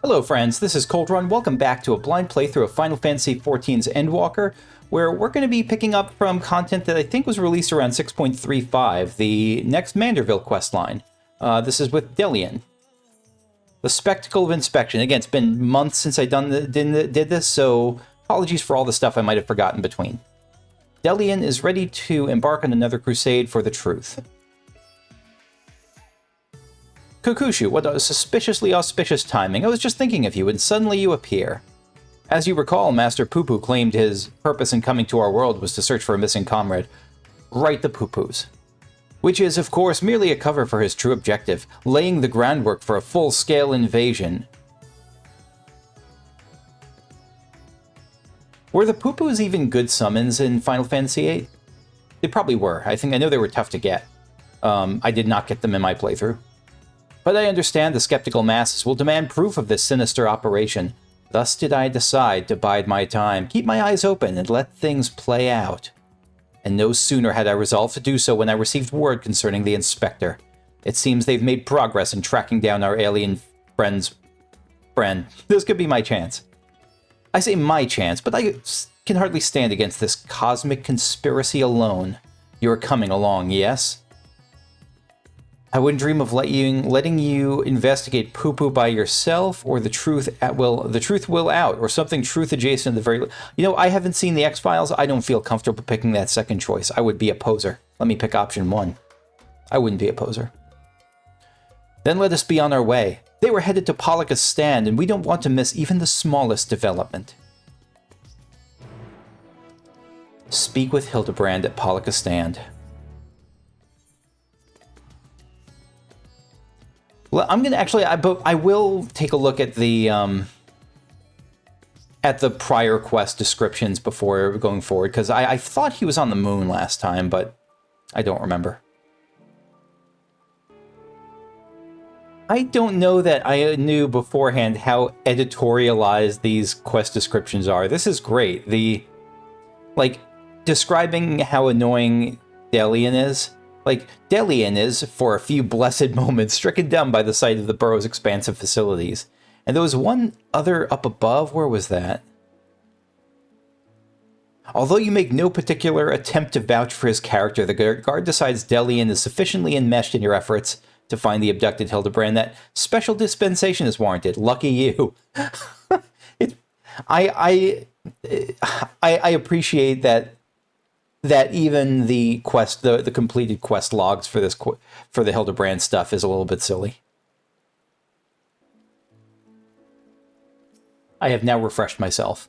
Hello friends, this is Cold Run. Welcome back to a blind playthrough of Final Fantasy XIV's Endwalker, where we're going to be picking up from content that I think was released around 6.35, the next Manderville questline. This is with Delian. The Spectacle of Inspection. Again, it's been months since I did this, so apologies for all the stuff I might have forgotten between. Delian is ready to embark on another crusade for the truth. Kukushu, what a suspiciously auspicious timing. I was just thinking of you, and suddenly you appear. As you recall, Master PuPu claimed his purpose in coming to our world was to search for a missing comrade. Right, the PuPus. Which is, of course, merely a cover for his true objective, laying the groundwork for a full-scale invasion. Were the PuPus even good summons in Final Fantasy VIII? They probably were. I know they were tough to get. I did not get them in my playthrough. But I understand the skeptical masses will demand proof of this sinister operation. Thus did I decide to bide my time, keep my eyes open, and let things play out. And no sooner had I resolved to do so when I received word concerning the Inspector. It seems they've made progress in tracking down our alien friend's friend. This could be my chance. I say my chance, but I can hardly stand against this cosmic conspiracy alone. You are coming along, yes? I wouldn't dream of letting you investigate PuPu by yourself, or the truth will out, or something truth adjacent at the very... You know, I haven't seen the X-Files. I don't feel comfortable picking that second choice. I would be a poser. Let me pick option 1. I wouldn't be a poser. Then let us be on our way. They were headed to Polika's stand, and we don't want to miss even the smallest development. Speak with Hildebrand at Polika's stand. Well, I'm gonna actually, I will take a look at the prior quest descriptions before going forward, because I thought he was on the moon last time, but I don't remember. I don't know that I knew beforehand how editorialized these quest descriptions are. This is great. Describing how annoying Delian is. Delian is, for a few blessed moments, stricken dumb by the sight of the burrow's expansive facilities. And there was one other up above. Where was that? Although you make no particular attempt to vouch for his character, the guard decides Delian is sufficiently enmeshed in your efforts to find the abducted Hildebrand that special dispensation is warranted. Lucky you. I appreciate that even the quest, the completed quest logs for the Hildebrand stuff is a little bit silly. I have now refreshed myself.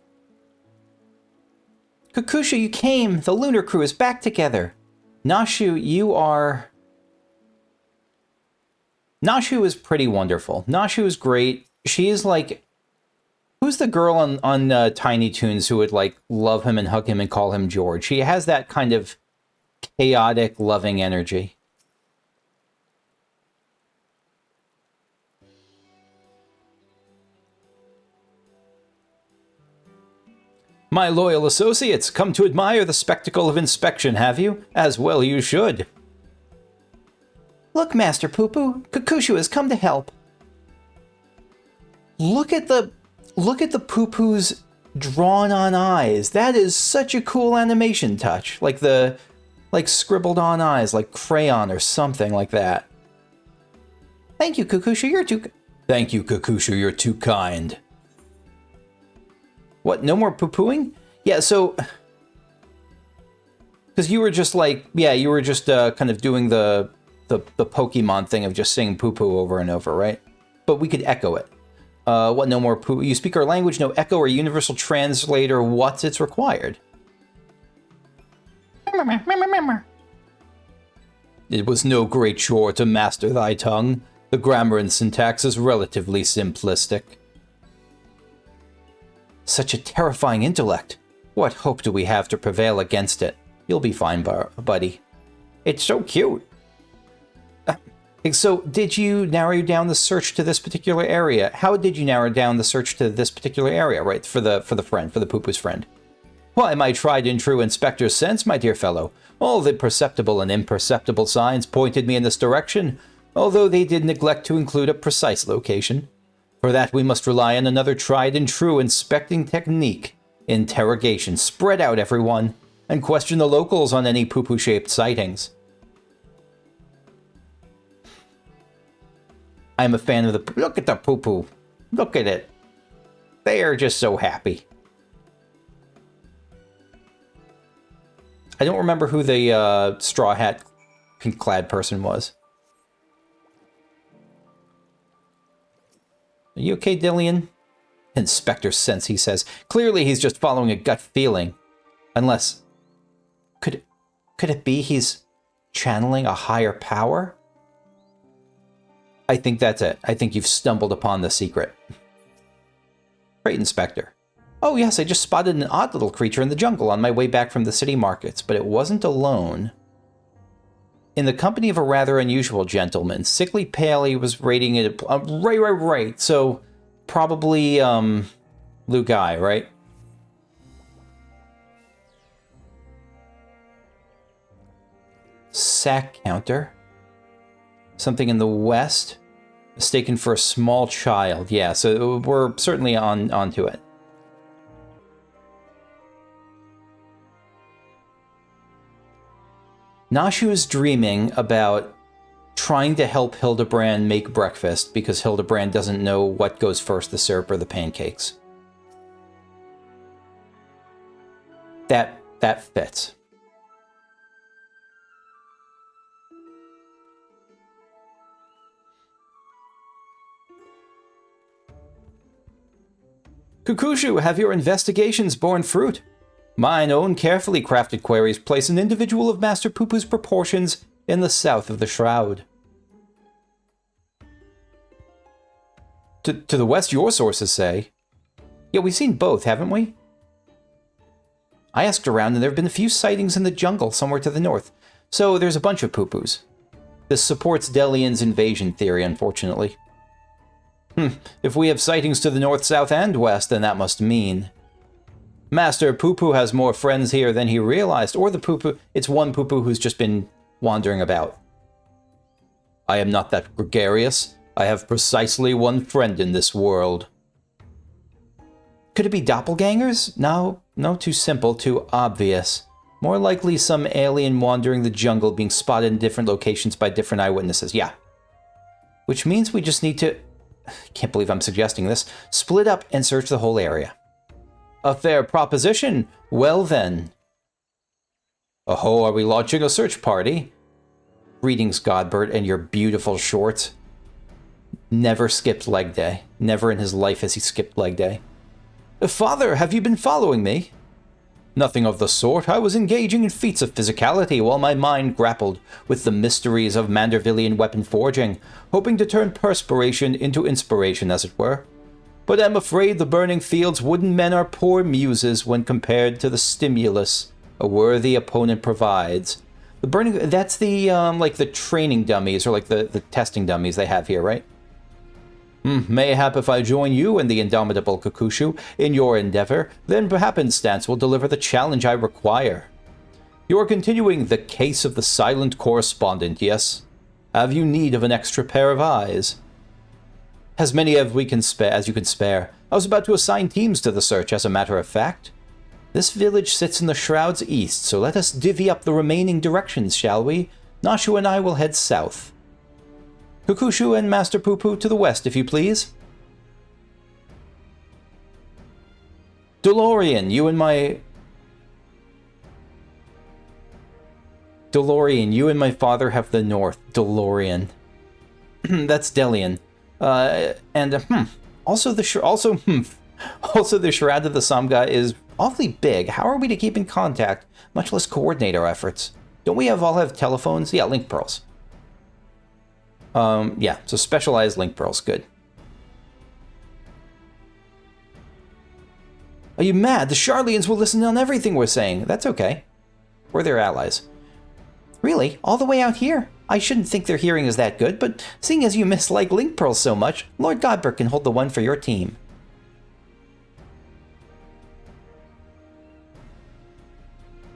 Kukushu, you came! The lunar crew is back together! Nashu, Nashu is pretty wonderful. Nashu is great. She is like... Who's the girl on Tiny Toons who would, love him and hug him and call him George? She has that kind of chaotic, loving energy. My loyal associates, come to admire the spectacle of inspection, have you? As well you should. Look, Master PuPu, Kukushu has come to help. Look at the PuPu's drawn-on eyes. That is such a cool animation touch. Like scribbled-on eyes, like crayon or something like that. Thank you, Kukushu, you're too... Thank you, Kukushu, you're too kind. What, no more PuPuing? Yeah, so... Because you were just you were just kind of doing the Pokemon thing of just saying PuPu over and over, right? But we could echo it. What, no more PuPu? You speak our language, no echo or universal translator. What's it's required? It was no great chore to master thy tongue. The grammar and syntax is relatively simplistic. Such a terrifying intellect. What hope do we have to prevail against it? You'll be fine, buddy. It's so cute. So, did you narrow down the search to this particular area? How did you narrow down the search to this particular area, right? For the PuPu's friend? Why, my tried and true inspector's sense, my dear fellow. All the perceptible and imperceptible signs pointed me in this direction, although they did neglect to include a precise location. For that, we must rely on another tried and true inspecting technique. Interrogation. Spread out, everyone, and question the locals on any PuPu-shaped sightings. I'm a fan of the... Look at the PuPu. Look at it. They are just so happy. I don't remember who the straw hat, pink-clad person was. Are you okay, Dillian? Inspector sense, he says. Clearly he's just following a gut feeling. Unless... Could it be he's channeling a higher power? I think that's it. I think you've stumbled upon the secret. Great, Inspector. Oh yes, I just spotted an odd little creature in the jungle on my way back from the city markets, but it wasn't alone. In the company of a rather unusual gentleman. Sickly pale, he was rating it... right. So, probably, Lugae, right? Sack counter. Something in the west. Mistaken for a small child. Yeah, so we're certainly onto it. Nashu is dreaming about trying to help Hildebrand make breakfast because Hildebrand doesn't know what goes first, the syrup or the pancakes. That fits. Kukushu, have your investigations borne fruit? Mine own carefully crafted queries place an individual of Master PuPu's proportions in the south of the Shroud. To the west, your sources say. Yeah, we've seen both, haven't we? I asked around and there have been a few sightings in the jungle somewhere to the north. So there's a bunch of PuPus. This supports Delian's invasion theory, unfortunately. If we have sightings to the north, south, and west, then that must mean... Master PuPu has more friends here than he realized, or the PuPu... It's one PuPu who's just been wandering about. I am not that gregarious. I have precisely one friend in this world. Could it be doppelgangers? No, too simple, too obvious. More likely some alien wandering the jungle being spotted in different locations by different eyewitnesses. Yeah. Which means we just need to... Can't believe I'm suggesting this. Split up and search the whole area. A fair proposition. Well then. Oh, are we launching a search party? Greetings, Godbert, and your beautiful shorts. Never skipped leg day. Never in his life has he skipped leg day. Father, have you been following me? Nothing of the sort. I was engaging in feats of physicality while my mind grappled with the mysteries of Mandervillian weapon forging, hoping to turn perspiration into inspiration, as it were. But I'm afraid the burning fields wooden men are poor muses when compared to the stimulus a worthy opponent provides. The burning... That's the, like the training dummies, or like the testing dummies they have here, right? Mayhap if I join you and the indomitable Kukushu in your endeavor, then happenstance will deliver the challenge I require. You are continuing the case of the silent correspondent, yes? Have you need of an extra pair of eyes? As many as you can spare. I was about to assign teams to the search, as a matter of fact. This village sits in the Shroud's east, so let us divvy up the remaining directions, shall we? Nashu and I will head south. Kukushu and Master PuPu to the west, if you please. DeLorean, you and my father have the north. DeLorean. That's Delian. Also the Shroud of the Samga is awfully big. How are we to keep in contact, much less coordinate our efforts? Don't we all have telephones? Yeah, link pearls. Yeah, so specialized link pearls, good. Are you mad? The Sharlians will listen on everything we're saying. That's okay. We're their allies. Really? All the way out here? I shouldn't think their hearing is that good, but seeing as you mislike link pearls so much, Lord Godbert can hold the one for your team.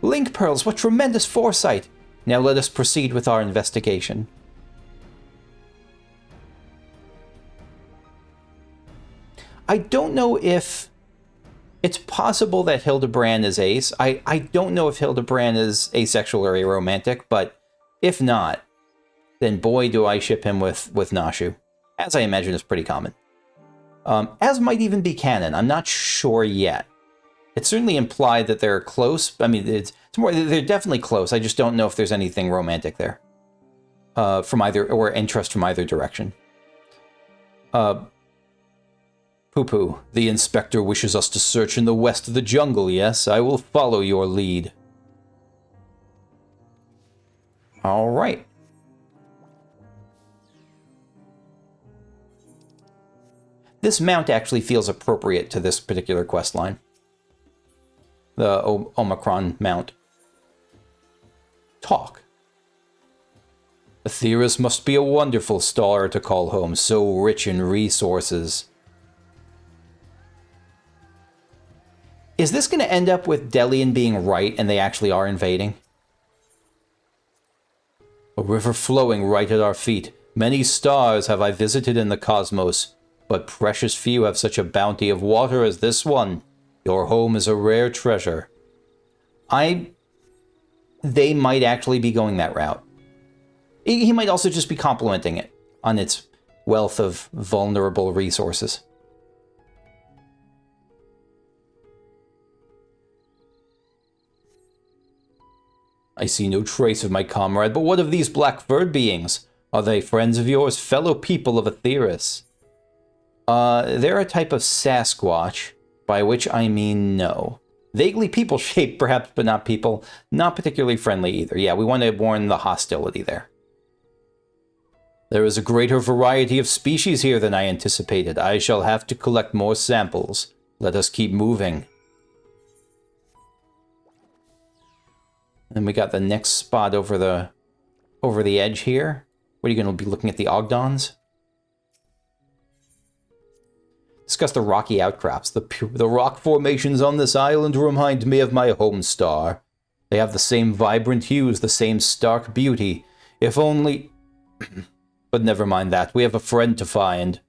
Link pearls, what tremendous foresight! Now let us proceed with our investigation. I don't know if it's possible that Hildebrand is ace. I don't know if Hildebrand is asexual or aromantic, but if not, then boy do I ship him with Nashu, as I imagine is pretty common. As might even be canon. I'm not sure yet. It's certainly implied that they're close. I mean, it's more, they're definitely close. I just don't know if there's anything romantic there. From either, or interest from either direction. PuPu, the inspector wishes us to search in the west of the jungle, yes? I will follow your lead. All right. This mount actually feels appropriate to this particular quest line. The Omicron mount. Talk. Aetheris must be a wonderful star to call home, so rich in resources. Is this going to end up with Delian being right and they actually are invading? A river flowing right at our feet. Many stars have I visited in the cosmos, but precious few have such a bounty of water as this one. Your home is a rare treasure. They might actually be going that route. He might also just be complimenting it on its wealth of vulnerable resources. I see no trace of my comrade, but what of these black-furred beings? Are they friends of yours, fellow people of Aetheris? They're a type of Sasquatch, by which I mean no. Vaguely people-shaped, perhaps, but not people. Not particularly friendly either. Yeah, we want to warn the hostility there. There is a greater variety of species here than I anticipated. I shall have to collect more samples. Let us keep moving. And we got the next spot over the edge here. What are you going to be looking at, the Ogdons? Discuss the rocky outcrops. The rock formations on this island remind me of my home star. They have the same vibrant hues, the same stark beauty. If only... But never mind that. We have a friend to find.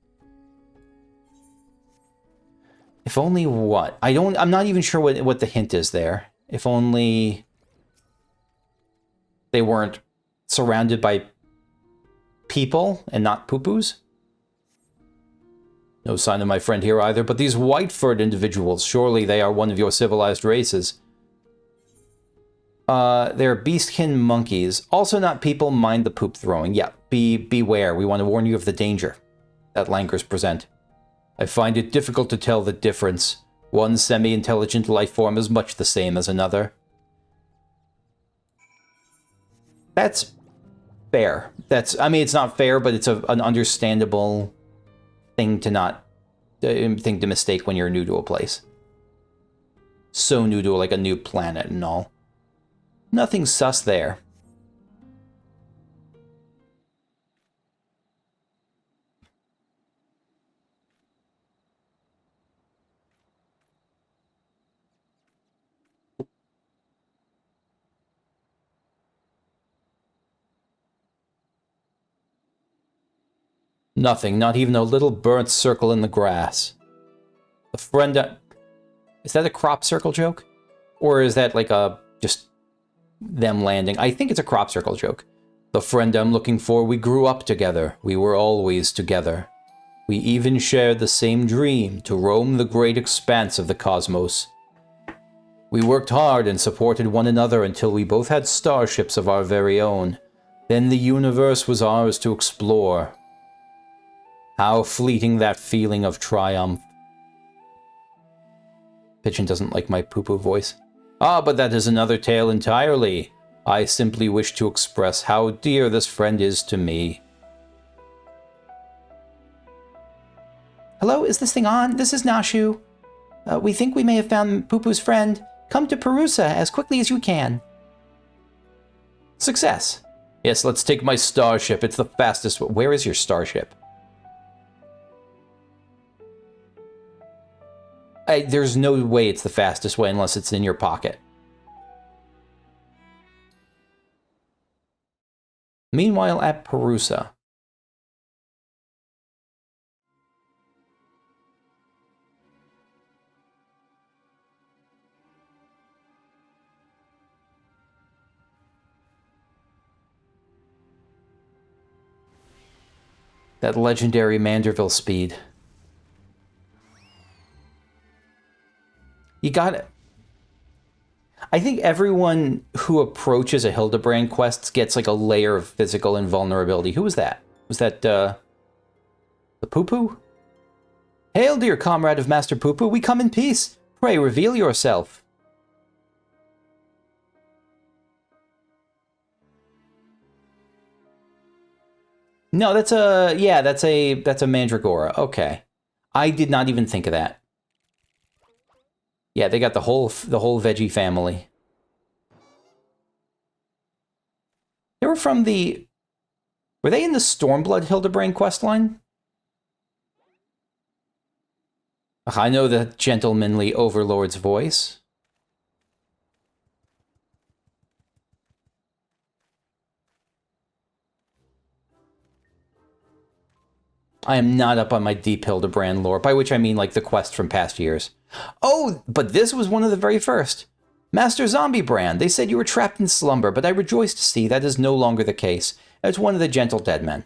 If only what? I'm not even sure what the hint is there. If only they weren't surrounded by people and not pupus. No sign of my friend here either, but these white-furred individuals, surely they are one of your civilized races. They're beastkin monkeys. Also not people, mind the poop throwing. Yeah, beware. We want to warn you of the danger that langurs present. I find it difficult to tell the difference. One semi-intelligent life form is much the same as another. That's fair. I mean, it's not fair, but it's an understandable thing to mistake when you're new to a place. So new to like a new planet and all. Nothing sus there. Nothing, not even a little burnt circle in the grass. The friend... Is that a crop circle joke? Or is that like just them landing? I think it's a crop circle joke. The friend I'm looking for, we grew up together. We were always together. We even shared the same dream, to roam the great expanse of the cosmos. We worked hard and supported one another until we both had starships of our very own. Then the universe was ours to explore. How fleeting that feeling of triumph. Pigeon doesn't like my poo-poo voice. Ah, but that is another tale entirely. I simply wish to express how dear this friend is to me. Hello, is this thing on? This is Nashu. We think we may have found PuPu's friend. Come to Perusa as quickly as you can. Success. Yes, let's take my starship. It's the fastest. Where is your starship? There's no way it's the fastest way unless it's in your pocket. Meanwhile, at Perusa. That legendary Manderville speed. You got it. I think everyone who approaches a Hildebrand quest gets like a layer of physical invulnerability. Who was that? Was that the PuPu? Hail, dear comrade of Master PuPu, we come in peace. Pray reveal yourself. No, that's a Mandragora. Okay. I did not even think of that. Yeah, they got the whole veggie family. They were from the... Were they in the Stormblood Hildebrand questline? I know the gentlemanly overlord's voice. I am not up on my deep Hildebrand lore, by which I mean like the quest from past years. Oh, but this was one of the very first. Master Zombie Brand, they said you were trapped in slumber, but I rejoice to see that is no longer the case. It's one of the gentle dead men.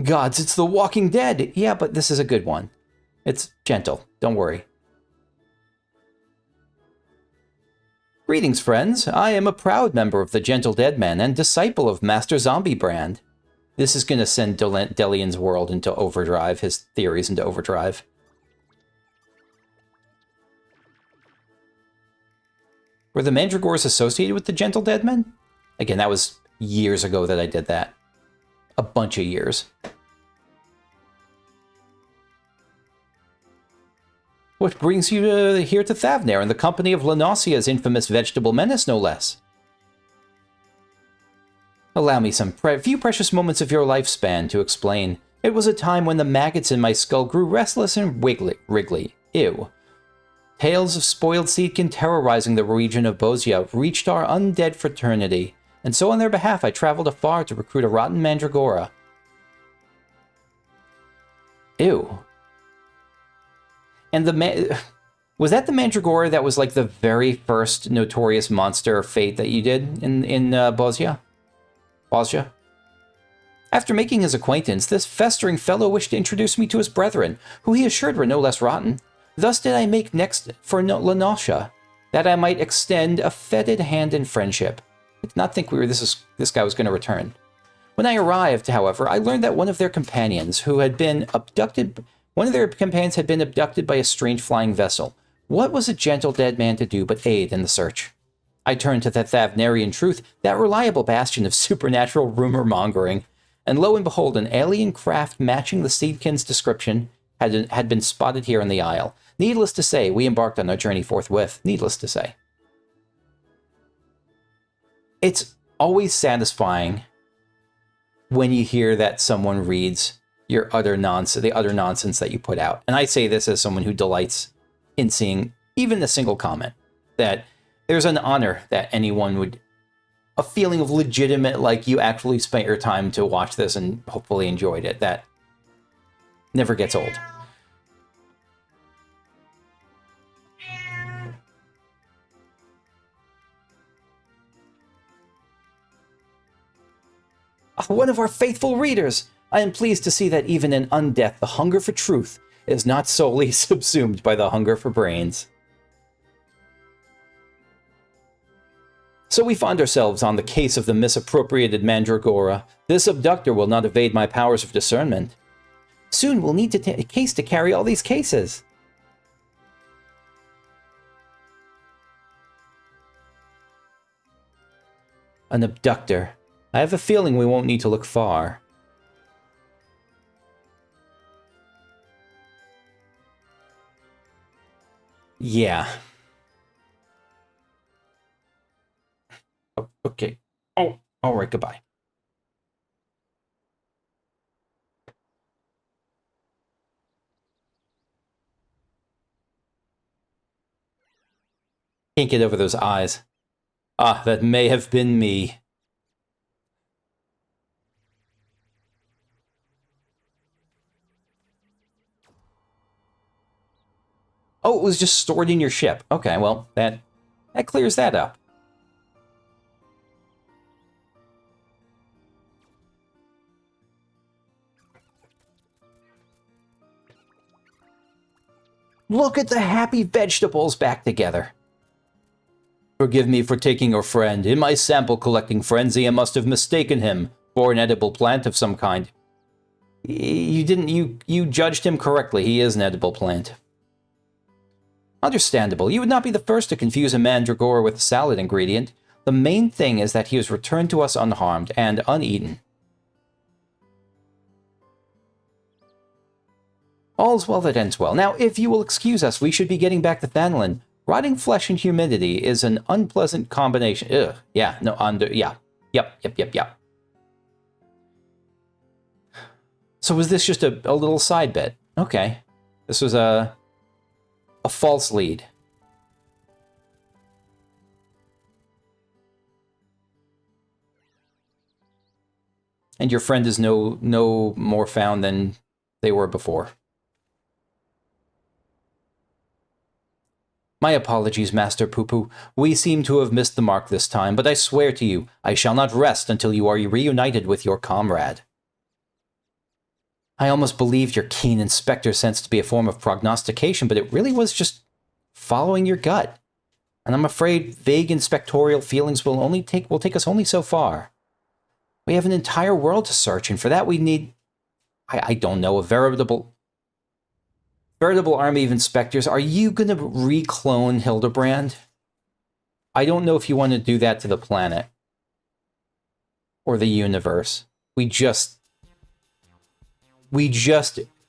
Gods, it's the Walking Dead. Yeah, but this is a good one. It's gentle. Don't worry. Greetings, friends. I am a proud member of the Gentle Dead Men and disciple of Master Zombie Brand. This is going to send Delian's world into overdrive, his theories into overdrive. Were the Mandragores associated with the Gentle Dead Men? Again, that was years ago that I did that. A bunch of years. What brings you here to Thavnair in the company of Lanosia's infamous vegetable menace, no less? Allow me some few precious moments of your lifespan to explain. It was a time when the maggots in my skull grew restless and wriggly. Ew. Tales of spoiled seedkin terrorizing the region of Bozia reached our undead fraternity, and so on their behalf I traveled afar to recruit a rotten mandragora. Ew. And was that the mandragora that was like the very first notorious monster fate that you did in Bozia? Bozia? After making his acquaintance, this festering fellow wished to introduce me to his brethren, who he assured were no less rotten. Thus did I make next for Lanosia, that I might extend a fetid hand in friendship. I did not think this guy was going to return. When I arrived, however, I learned that one of their companions had been abducted by a strange flying vessel. What was a gentle dead man to do but aid in the search? I turned to the Thavnarian truth, that reliable bastion of supernatural rumor-mongering, and lo and behold, an alien craft matching the Seedkin's description had been spotted here in the Isle. Needless to say, we embarked on our journey forthwith. Needless to say. It's always satisfying when you hear that someone reads the utter nonsense that you put out. And I say this as someone who delights in seeing even a single comment, that there's an honor that anyone would, a feeling of legitimate, like you actually spent your time to watch this and hopefully enjoyed it, that never gets old. One of our faithful readers! I am pleased to see that even in undeath, the hunger for truth is not solely subsumed by the hunger for brains. So we find ourselves on the case of the misappropriated Mandragora. This abductor will not evade my powers of discernment. Soon we'll need a case to carry all these cases. An abductor. I have a feeling we won't need to look far. Yeah. Oh, okay. Oh, all right, goodbye. Can't get over those eyes. Ah, that may have been me. Oh, it was just stored in your ship. Okay, well, that clears that up. Look at the happy vegetables back together. Forgive me for taking your friend. In my sample-collecting frenzy, I must have mistaken him for an edible plant of some kind. You judged him correctly. He is an edible plant. Understandable. You would not be the first to confuse a mandragora with a salad ingredient. The main thing is that he was returned to us unharmed and uneaten. All's well that ends well. Now, if you will excuse us, we should be getting back to Thanlin. Rotting flesh and humidity is an unpleasant combination. Ugh. Yeah. No. Yeah. Yep. So was this just a little side bit? Okay. This was a false lead. And your friend is no more found than they were before. My apologies, Master PuPu. We seem to have missed the mark this time, but I swear to you, I shall not rest until you are reunited with your comrade. I almost believed your keen inspector sense to be a form of prognostication, but it really was just following your gut. And I'm afraid vague inspectorial feelings will take us only so far. We have an entire world to search, and for that we need, I don't know, a veritable army of inspectors. Are you going to reclone Hildebrand? I don't know if you want to do that to the planet or the universe. We just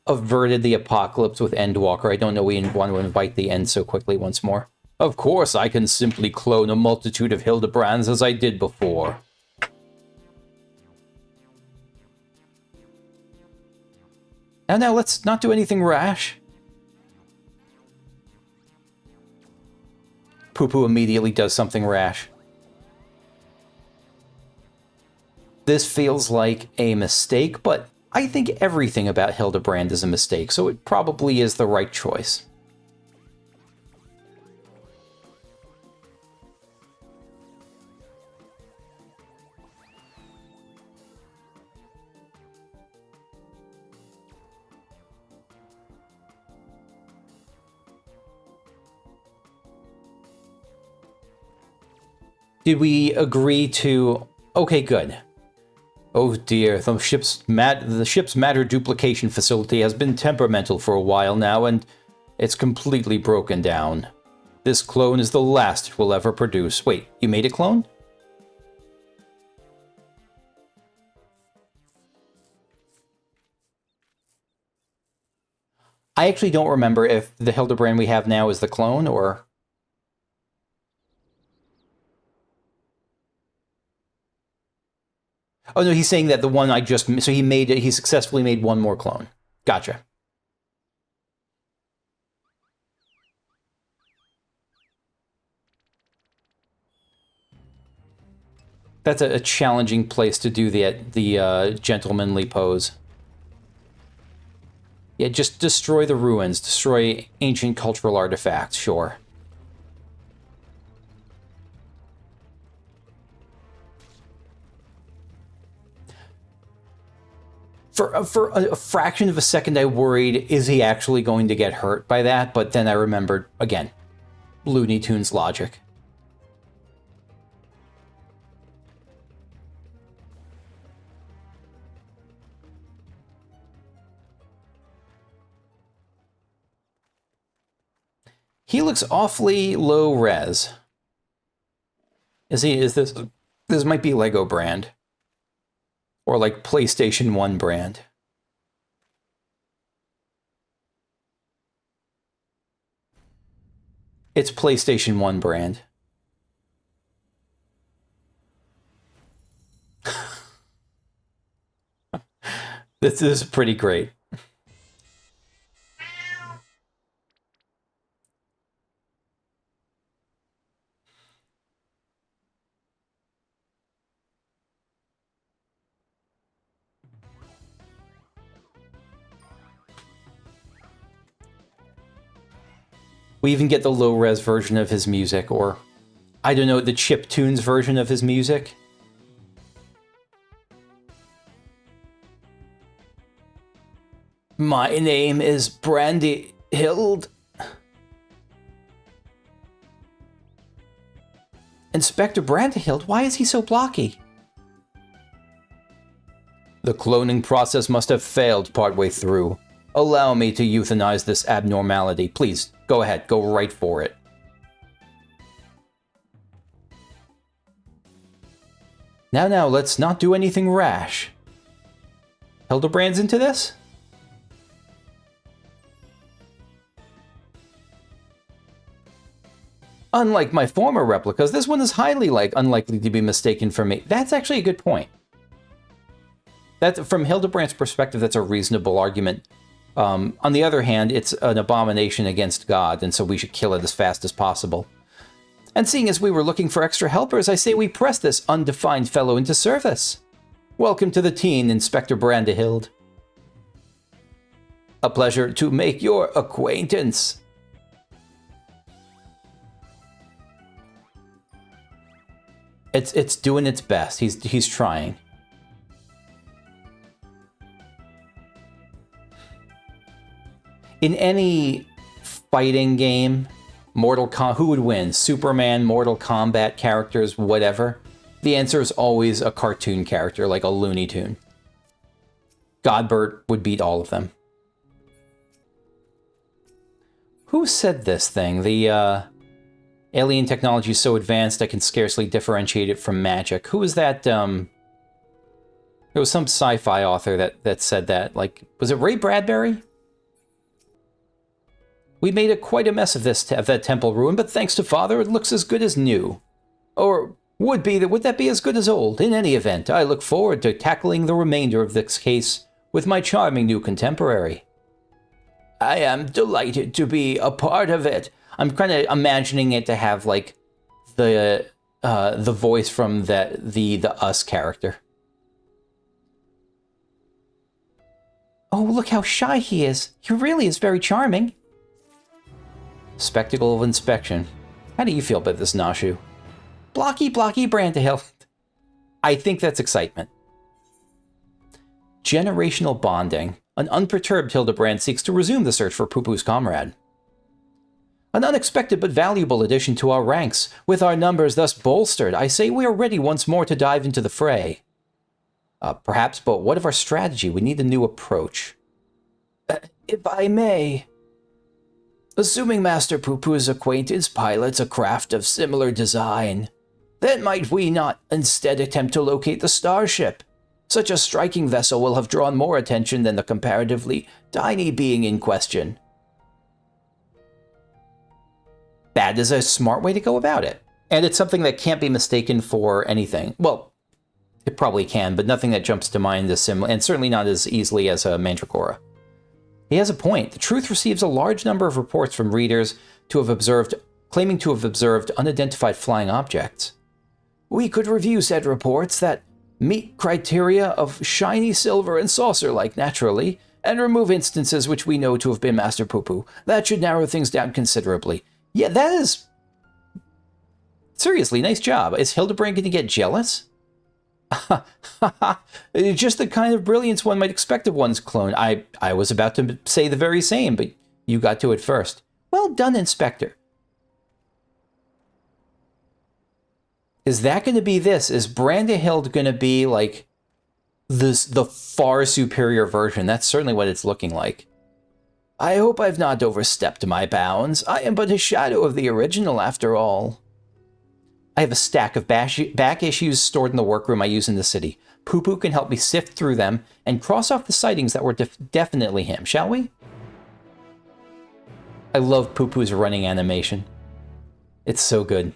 averted the apocalypse with Endwalker. I don't know we want to invite the end so quickly once more. Of course, I can simply clone a multitude of Hildebrands as I did before. Now let's not do anything rash. PuPu immediately does something rash. This feels like a mistake, but I think everything about Hildebrand is a mistake, so it probably is the right choice. Did we agree to... Okay, good. Oh dear, the ship's matter duplication facility has been temperamental for a while now, and it's completely broken down. This clone is the last it will ever produce. Wait, you made a clone? I actually don't remember if the Hildebrand we have now is the clone, or... Oh no, he's saying that the one I just... So he successfully made one more clone. Gotcha. That's a challenging place to do the gentlemanly pose. Yeah, just destroy the ruins, destroy ancient cultural artifacts, sure. For a fraction of a second, I worried, is he actually going to get hurt by that? But then I remembered, again, Looney Tunes logic. He looks awfully low res. This might be Lego brand. Or like PlayStation 1 brand. It's PlayStation 1 brand. This is pretty great. We even get the low-res version of his music, or, I don't know, the chiptunes version of his music. My name is Brandihild. Inspector Brandihild, why is he so blocky? The cloning process must have failed partway through. Allow me to euthanize this abnormality. Please, go ahead, go right for it. Now, let's not do anything rash. Hildebrand's into this? Unlike my former replicas, this one is highly unlikely to be mistaken for me. That's actually a good point. From Hildebrand's perspective, that's a reasonable argument. On the other hand, it's an abomination against God, and so we should kill it as fast as possible. And seeing as we were looking for extra helpers, I say we press this undefined fellow into service. Welcome to the team, Inspector Brandihild. A pleasure to make your acquaintance. It's doing its best. He's trying. In any fighting game, who would win? Superman, Mortal Kombat characters, whatever. The answer is always a cartoon character, like a Looney Tune. Godbert would beat all of them. Who said this thing? The alien technology is so advanced I can scarcely differentiate it from magic. Who was that? There was some sci-fi author that said that. Like, was it Ray Bradbury? We made quite a mess of that temple ruin, but thanks to Father, it looks as good as new. Or would that be as good as old? In any event, I look forward to tackling the remainder of this case with my charming new contemporary. I am delighted to be a part of it. I'm kind of imagining it to have like the voice from the Us character. Oh, look how shy he is. He really is very charming. Spectacle of inspection. How do you feel about this, Nashu? Blocky Brandihild. I think that's excitement. Generational bonding. An unperturbed Hildebrand seeks to resume the search for PuPu's comrade. An unexpected but valuable addition to our ranks. With our numbers thus bolstered, I say we are ready once more to dive into the fray. Perhaps, but what of our strategy? We need a new approach. If I may... Assuming Master PuPu's acquaintance pilots a craft of similar design, then might we not instead attempt to locate the starship? Such a striking vessel will have drawn more attention than the comparatively tiny being in question. That is a smart way to go about it. And it's something that can't be mistaken for anything. Well, it probably can, but nothing that jumps to mind is similar, and certainly not as easily as a Mandragora. He has a point. The Truth receives a large number of reports from readers claiming to have observed unidentified flying objects. We could review said reports that meet criteria of shiny silver and saucer-like naturally, and remove instances which we know to have been Master PuPu. That should narrow things down considerably. Yeah, that is... Seriously, nice job. Is Hildebrand going to get jealous? Just the kind of brilliance one might expect of one's clone. I was about to say the very same, but you got to it first. Well done, Inspector. Is that going to be this? Is Brandihild going to be like the far superior version? That's certainly what it's looking like. I hope I've not overstepped my bounds. I am but a shadow of the original after all. I have a stack of back issues stored in the workroom I use in the city. PuPu can help me sift through them and cross off the sightings that were definitely him, shall we? I love PuPu's running animation. It's so good.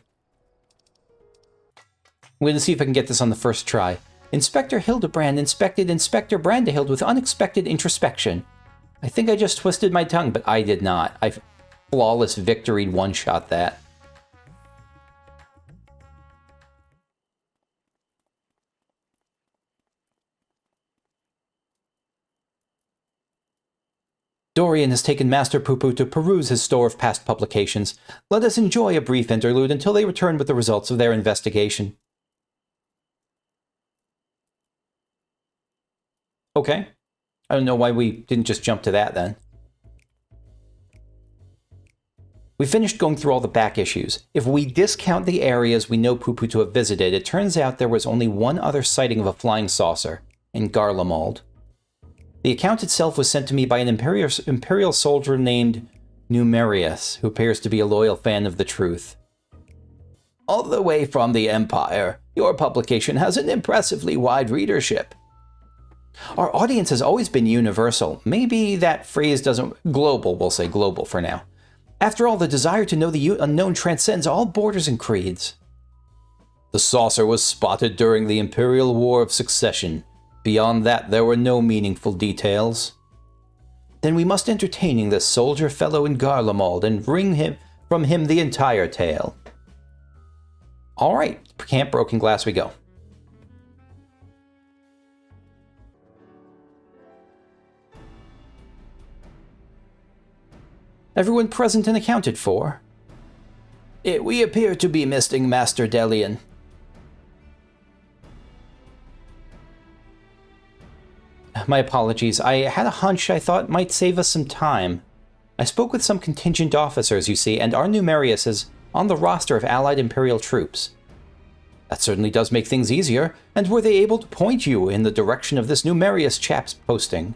I'm going to see if I can get this on the first try. Inspector Hildebrand inspected Inspector Brandihild with unexpected introspection. I think I just twisted my tongue, but I did not. I've flawless victoried one-shot that. Dorian has taken Master PuPu to peruse his store of past publications. Let us enjoy a brief interlude until they return with the results of their investigation. Okay. I don't know why we didn't just jump to that then. We finished going through all the back issues. If we discount the areas we know PuPu to have visited, it turns out there was only one other sighting of a flying saucer, in Garlemald. The account itself was sent to me by an Imperial soldier named Numerius, who appears to be a loyal fan of the truth. All the way from the Empire, your publication has an impressively wide readership. Our audience has always been universal. Maybe that phrase doesn't... global, we'll say global for now. After all, the desire to know the unknown transcends all borders and creeds. The saucer was spotted during the Imperial War of Succession. Beyond that, there were no meaningful details. Then we must entertain this soldier fellow in Garlemald and wring from him the entire tale. All right, Camp Broken Glass we go. Everyone present and accounted for? We appear to be missing Master Delian. My apologies. I had a hunch I thought might save us some time. I spoke with some contingent officers, you see, and our Numerius is on the roster of Allied Imperial troops. That certainly does make things easier, and were they able to point you in the direction of this Numerius chap's posting?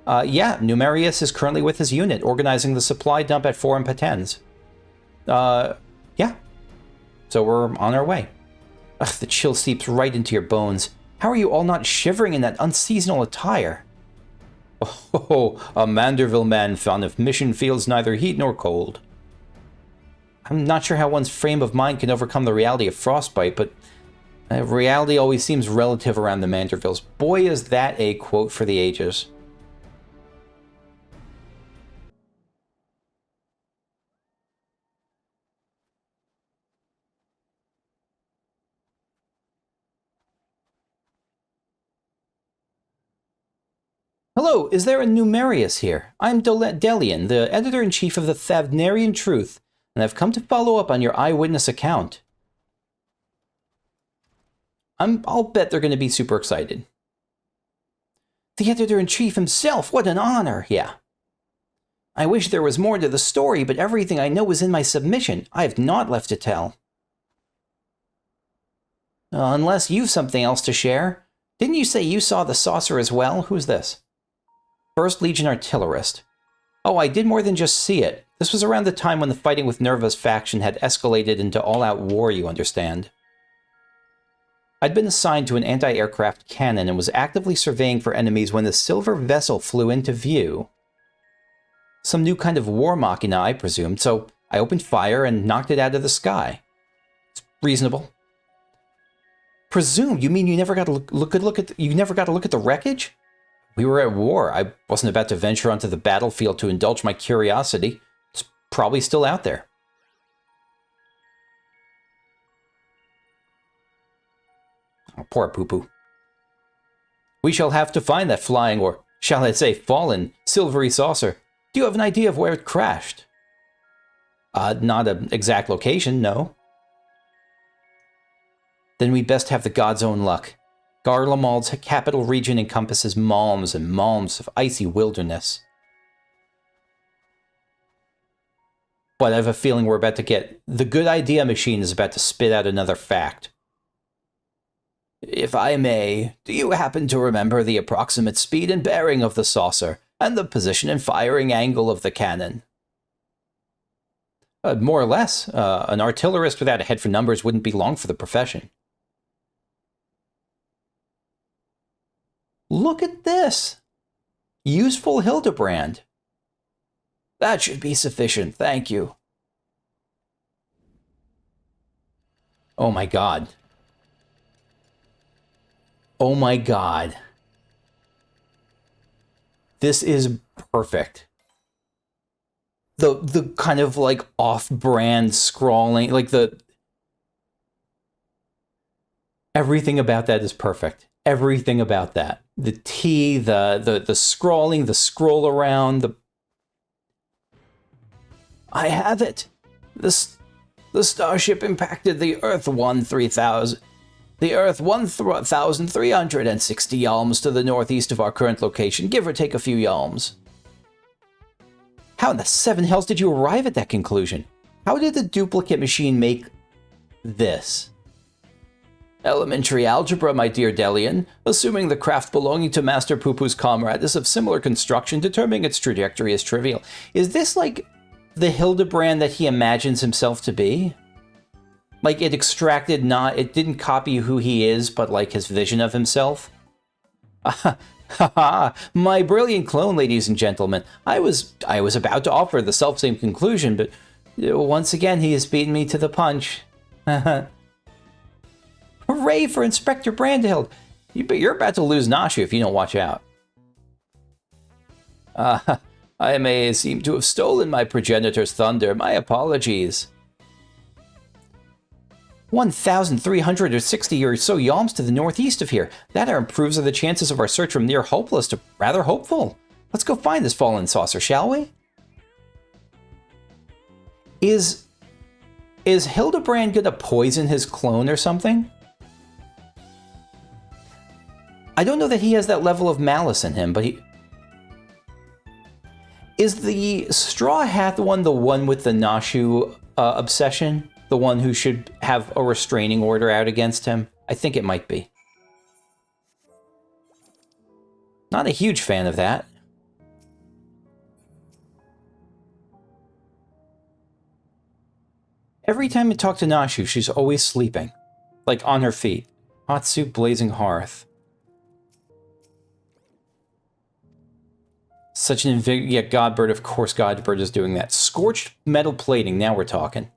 Yeah, Numerius is currently with his unit, organizing the supply dump at Forum Patens. Yeah. So we're on our way. Ugh, the chill seeps right into your bones. How are you all not shivering in that unseasonal attire? Oh, a Manderville man fond of mission feels neither heat nor cold. I'm not sure how one's frame of mind can overcome the reality of frostbite, but reality always seems relative around the Mandervilles. Boy, is that a quote for the ages. Hello, is there a Numerius here? I'm Delian, the editor-in-chief of the Thavnarian Truth, and I've come to follow up on your eyewitness account. I'll bet they're going to be super excited. The editor-in-chief himself, what an honor, yeah. I wish there was more to the story, but everything I know is in my submission. I have not left to tell. Unless you've something else to share. Didn't you say you saw the saucer as well? Who's this? 1st Legion Artillerist. Oh, I did more than just see it. This was around the time when the fighting with Nerva's faction had escalated into all-out war, you understand. I'd been assigned to an anti-aircraft cannon and was actively surveying for enemies when the silver vessel flew into view. Some new kind of war machina, I presumed, so I opened fire and knocked it out of the sky. It's reasonable. Presumed? You mean you never got to look at the wreckage? We were at war. I wasn't about to venture onto the battlefield to indulge my curiosity. It's probably still out there. Oh, poor PuPu. We shall have to find that flying, or shall I say fallen, silvery saucer. Do you have an idea of where it crashed? Not an exact location, no. Then we'd best have the god's own luck. Garlemald's capital region encompasses malms and malms of icy wilderness. But I have a feeling we're about to get... The good idea machine is about to spit out another fact. If I may, do you happen to remember the approximate speed and bearing of the saucer, and the position and firing angle of the cannon? More or less. An artillerist without a head for numbers wouldn't be long for the profession. Look at this! Useful Hildebrand. That should be sufficient, thank you. Oh my god. Oh my god. This is perfect. The kind of like off-brand scrawling, like everything about that is perfect. Everything about that. The T, the scrawling, the scroll around, I have it. The starship impacted the Earth 1,360 yalms to the northeast of our current location, give or take a few yalms. How in the seven hells did you arrive at that conclusion? How did the duplicate machine make this? Elementary algebra, my dear Delian. Assuming the craft belonging to Master PuPu's comrade is of similar construction, determining its trajectory is trivial. Is this like the Hildebrand that he imagines himself to be? Like it extracted it didn't copy who he is, but like his vision of himself? My brilliant clone, ladies and gentlemen. I was about to offer the selfsame conclusion, but once again he has beaten me to the punch. Hooray for Inspector Brandihild! You're about to lose Nashu if you don't watch out. I may seem to have stolen my progenitor's thunder. My apologies. 1,360 or so yalms to the northeast of here. That improves the chances of our search from near hopeless to rather hopeful. Let's go find this fallen saucer, shall we? Is Hildebrand gonna poison his clone or something? I don't know that he has that level of malice in him, but he... Is the Straw Hat one the one with the Nashu obsession? The one who should have a restraining order out against him? I think it might be. Not a huge fan of that. Every time I talk to Nashu, she's always sleeping. Like on her feet. Hot soup, blazing hearth. Such an yeah, Godbert, of course Godbert is doing that. Scorched metal plating, now we're talking.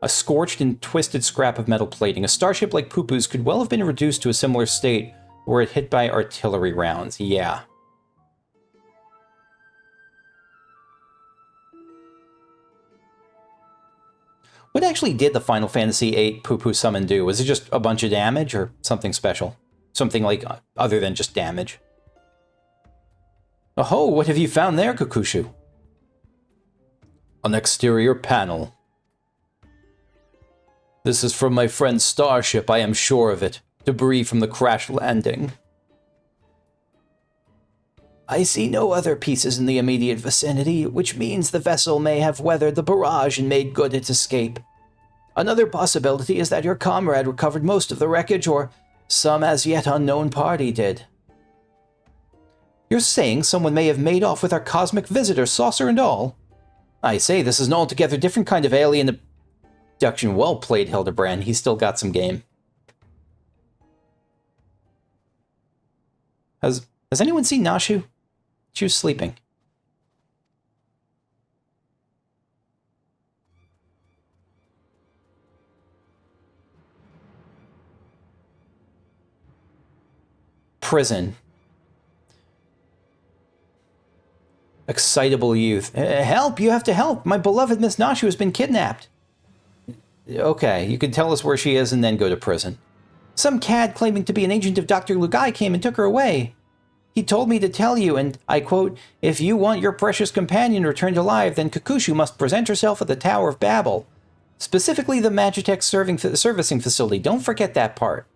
A scorched and twisted scrap of metal plating. A starship like PuPu's could well have been reduced to a similar state were it hit by artillery rounds. Yeah. What actually did the Final Fantasy VIII PuPu summon do? Was it just a bunch of damage or something special? Something like other than just damage? Oh, what have you found there, Kukushu? An exterior panel. This is from my friend's starship, I am sure of it. Debris from the crash landing. I see no other pieces in the immediate vicinity, which means the vessel may have weathered the barrage and made good its escape. Another possibility is that your comrade recovered most of the wreckage, or some as yet unknown party did. You're saying someone may have made off with our cosmic visitor, saucer and all? I say, this is an altogether different kind of alien abduction. Well played, Hildebrand. He's still got some game. Has anyone seen Nashu? She was sleeping. Prison. Excitable youth. Help! You have to help! My beloved Miss Nashu has been kidnapped. Okay, you can tell us where she is and then go to prison. Some cad claiming to be an agent of Dr. Lugae came and took her away. He told me to tell you, and I quote, if you want your precious companion returned alive, then Kukushu must present herself at the Tower of Babel. Specifically the Magitech servicing facility. Don't forget that part.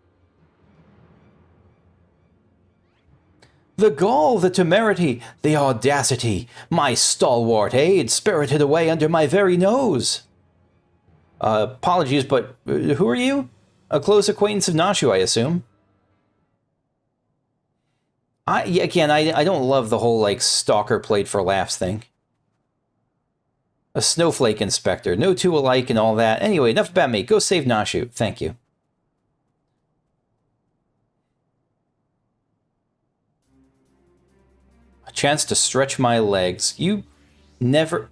The gall, the temerity, the audacity, my stalwart aide spirited away under my very nose. Apologies, but who are you? A close acquaintance of Nashu, I assume. I don't love the whole, like, stalker played for laughs thing. A snowflake inspector, no two alike and all that. Anyway, enough about me. Go save Nashu. Thank you. A chance to stretch my legs. You never...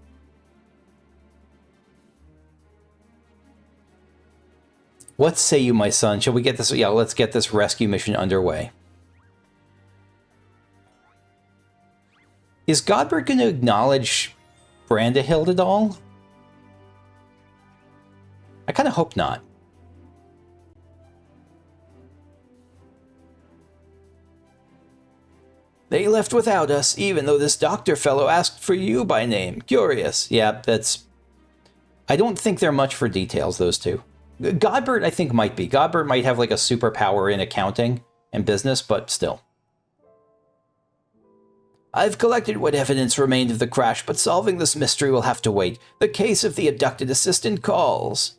What say you, my son? Shall we get this? Yeah, let's get this rescue mission underway. Is Godbert going to acknowledge Brandihild at all? I kind of hope not. They left without us, even though this doctor fellow asked for you by name. Curious. Yeah, that's... I don't think they're much for details, those two. Godbert, I think, might be. Godbert might have, like, a superpower in accounting and business, but still. I've collected what evidence remained of the crash, but solving this mystery will have to wait. The case of the abducted assistant calls.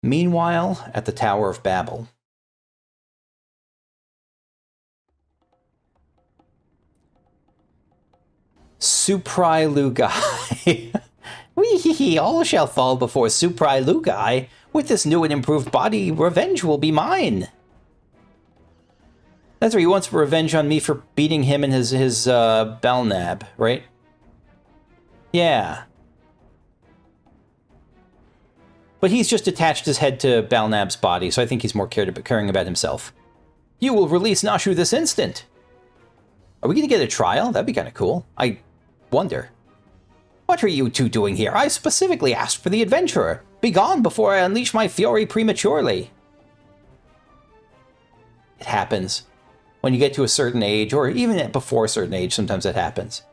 Meanwhile, at the Tower of Babel. Suprae-Lugae. Wee, all shall fall before Suprae-Lugae. With this new and improved body, revenge will be mine. That's right, he wants revenge on me for beating him in his Belknap, right? Yeah. But he's just attached his head to Belknap's body, so I think he's more caring about himself. You will release Nashu this instant. Are we going to get a trial? That'd be kind of cool. I wonder. What are you two doing here? I specifically asked for the adventurer. Begone before I unleash my fury prematurely. It happens. When you get to a certain age, or even before a certain age, sometimes it happens.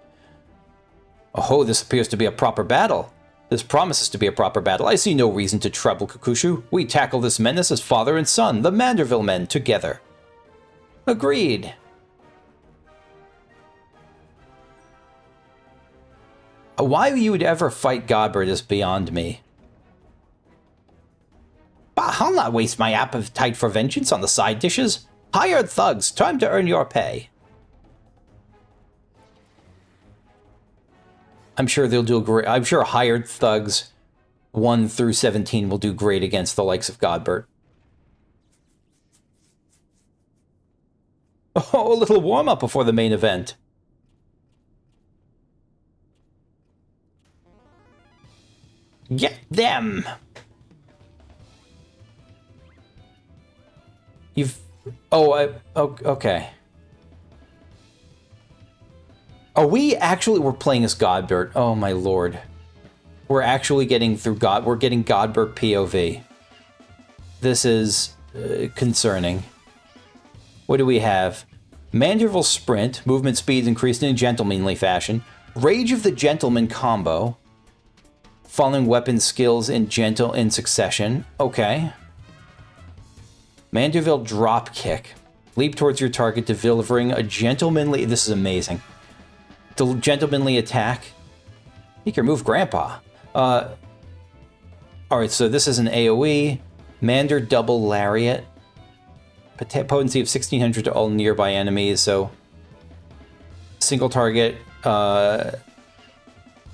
Oh, this appears to be a proper battle. This promises to be a proper battle. I see no reason to trouble Kukushu. We tackle this menace as father and son, the Manderville men, together. Agreed. Why you would ever fight Godbert is beyond me. Bah, I'll not waste my appetite for vengeance on the side dishes. Hired thugs, time to earn your pay. I'm sure they'll do great. I'm sure hired thugs 1 through 17 will do great against the likes of Godbert. Oh, a little warm-up before the main event. Get them! You've... Oh, okay. Are we actually... We're playing as Godbert. Oh, my lord. We're actually getting through God... We're getting Godbert POV. This is concerning. What do we have? Manderville Sprint. Movement speeds increased in a gentlemanly fashion. Rage of the Gentleman combo. Falling weapon skills in succession. Okay. Manderville drop kick. Leap towards your target, delivering a gentlemanly... This is amazing. The gentlemanly attack. You can move Grandpa. Alright, so this is an AoE. Mander double lariat. Potency of 1600 to all nearby enemies, so... Single target.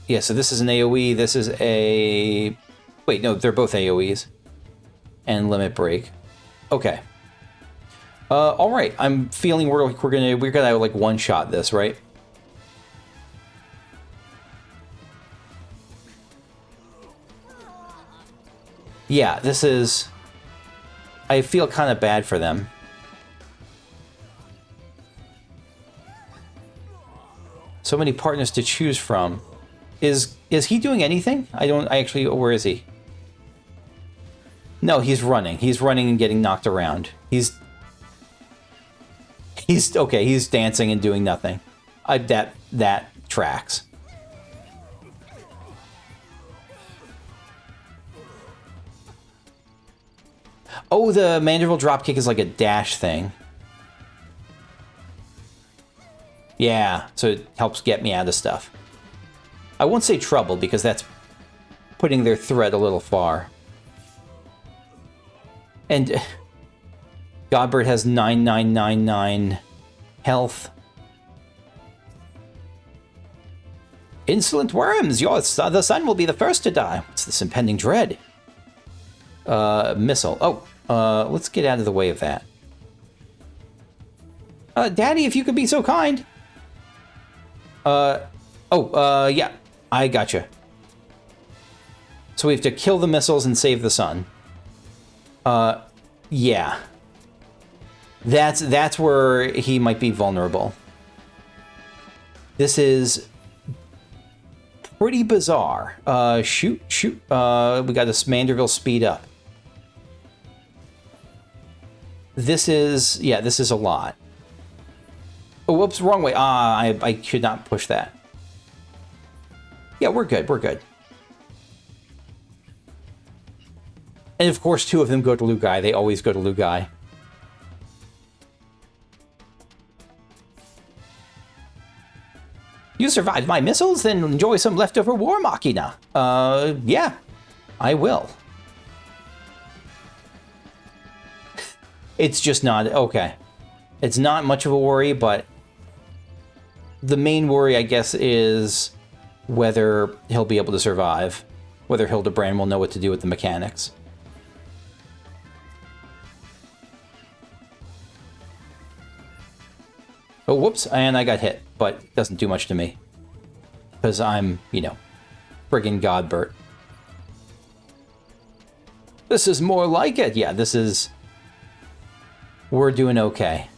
Yeah, so this is an AoE, this is a... Wait, no, they're both AoEs. And limit break. Okay. Alright, I'm feeling we're gonna like one-shot this, right? Yeah, this is... I feel kind of bad for them. So many partners to choose from. Is he doing anything? Where is he? No, he's running. He's running and getting knocked around. He's okay, he's dancing and doing nothing. That tracks. Oh, the Manderville dropkick is like a dash thing. Yeah, so it helps get me out of stuff. I won't say trouble, because that's putting their threat a little far. And Godbert has 9999 health. Insolent worms! The sun will be the first to die. What's this impending dread? Missile. Oh, let's get out of the way of that. Daddy, if you could be so kind. Yeah. I gotcha. So we have to kill the missiles and save the sun. Yeah. That's where he might be vulnerable. This is pretty bizarre. Shoot. We got this Manderville speed up. This is a lot. Oh, whoops, wrong way. I should not push that. Yeah, we're good. And of course, 2 of them go to Lugae. They always go to Lugae. You survived my missiles, then enjoy some leftover war machina. Yeah, I will. It's just not... Okay. It's not much of a worry, but... The main worry, I guess, is whether he'll be able to survive. Whether Hildebrand will know what to do with the mechanics. Oh, whoops, and I got hit, but it doesn't do much to me. Because I'm, you know, friggin' Godbert. This is more like it. Yeah, this is... We're doing okay.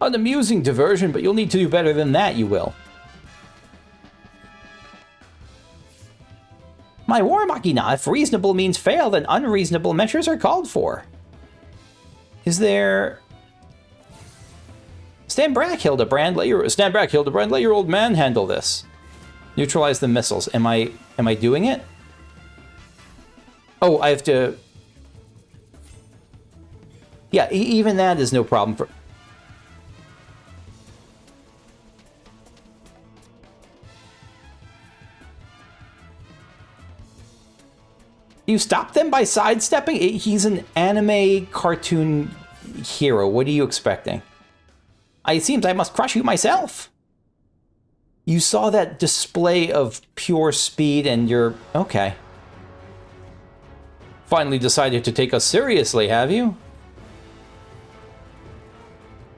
An amusing diversion, but you'll need to do better than that, you will. My war machina, if reasonable means fail, then unreasonable measures are called for. Is there... Stand back, Hildebrand, let your old man handle this. Neutralize the missiles. Am I doing it? Oh, I have to... Yeah, even that is no problem for... You stop them by sidestepping? He's an anime cartoon hero. What are you expecting? It seems I must crush you myself. You saw that display of pure speed and you're... Okay. Finally decided to take us seriously, have you?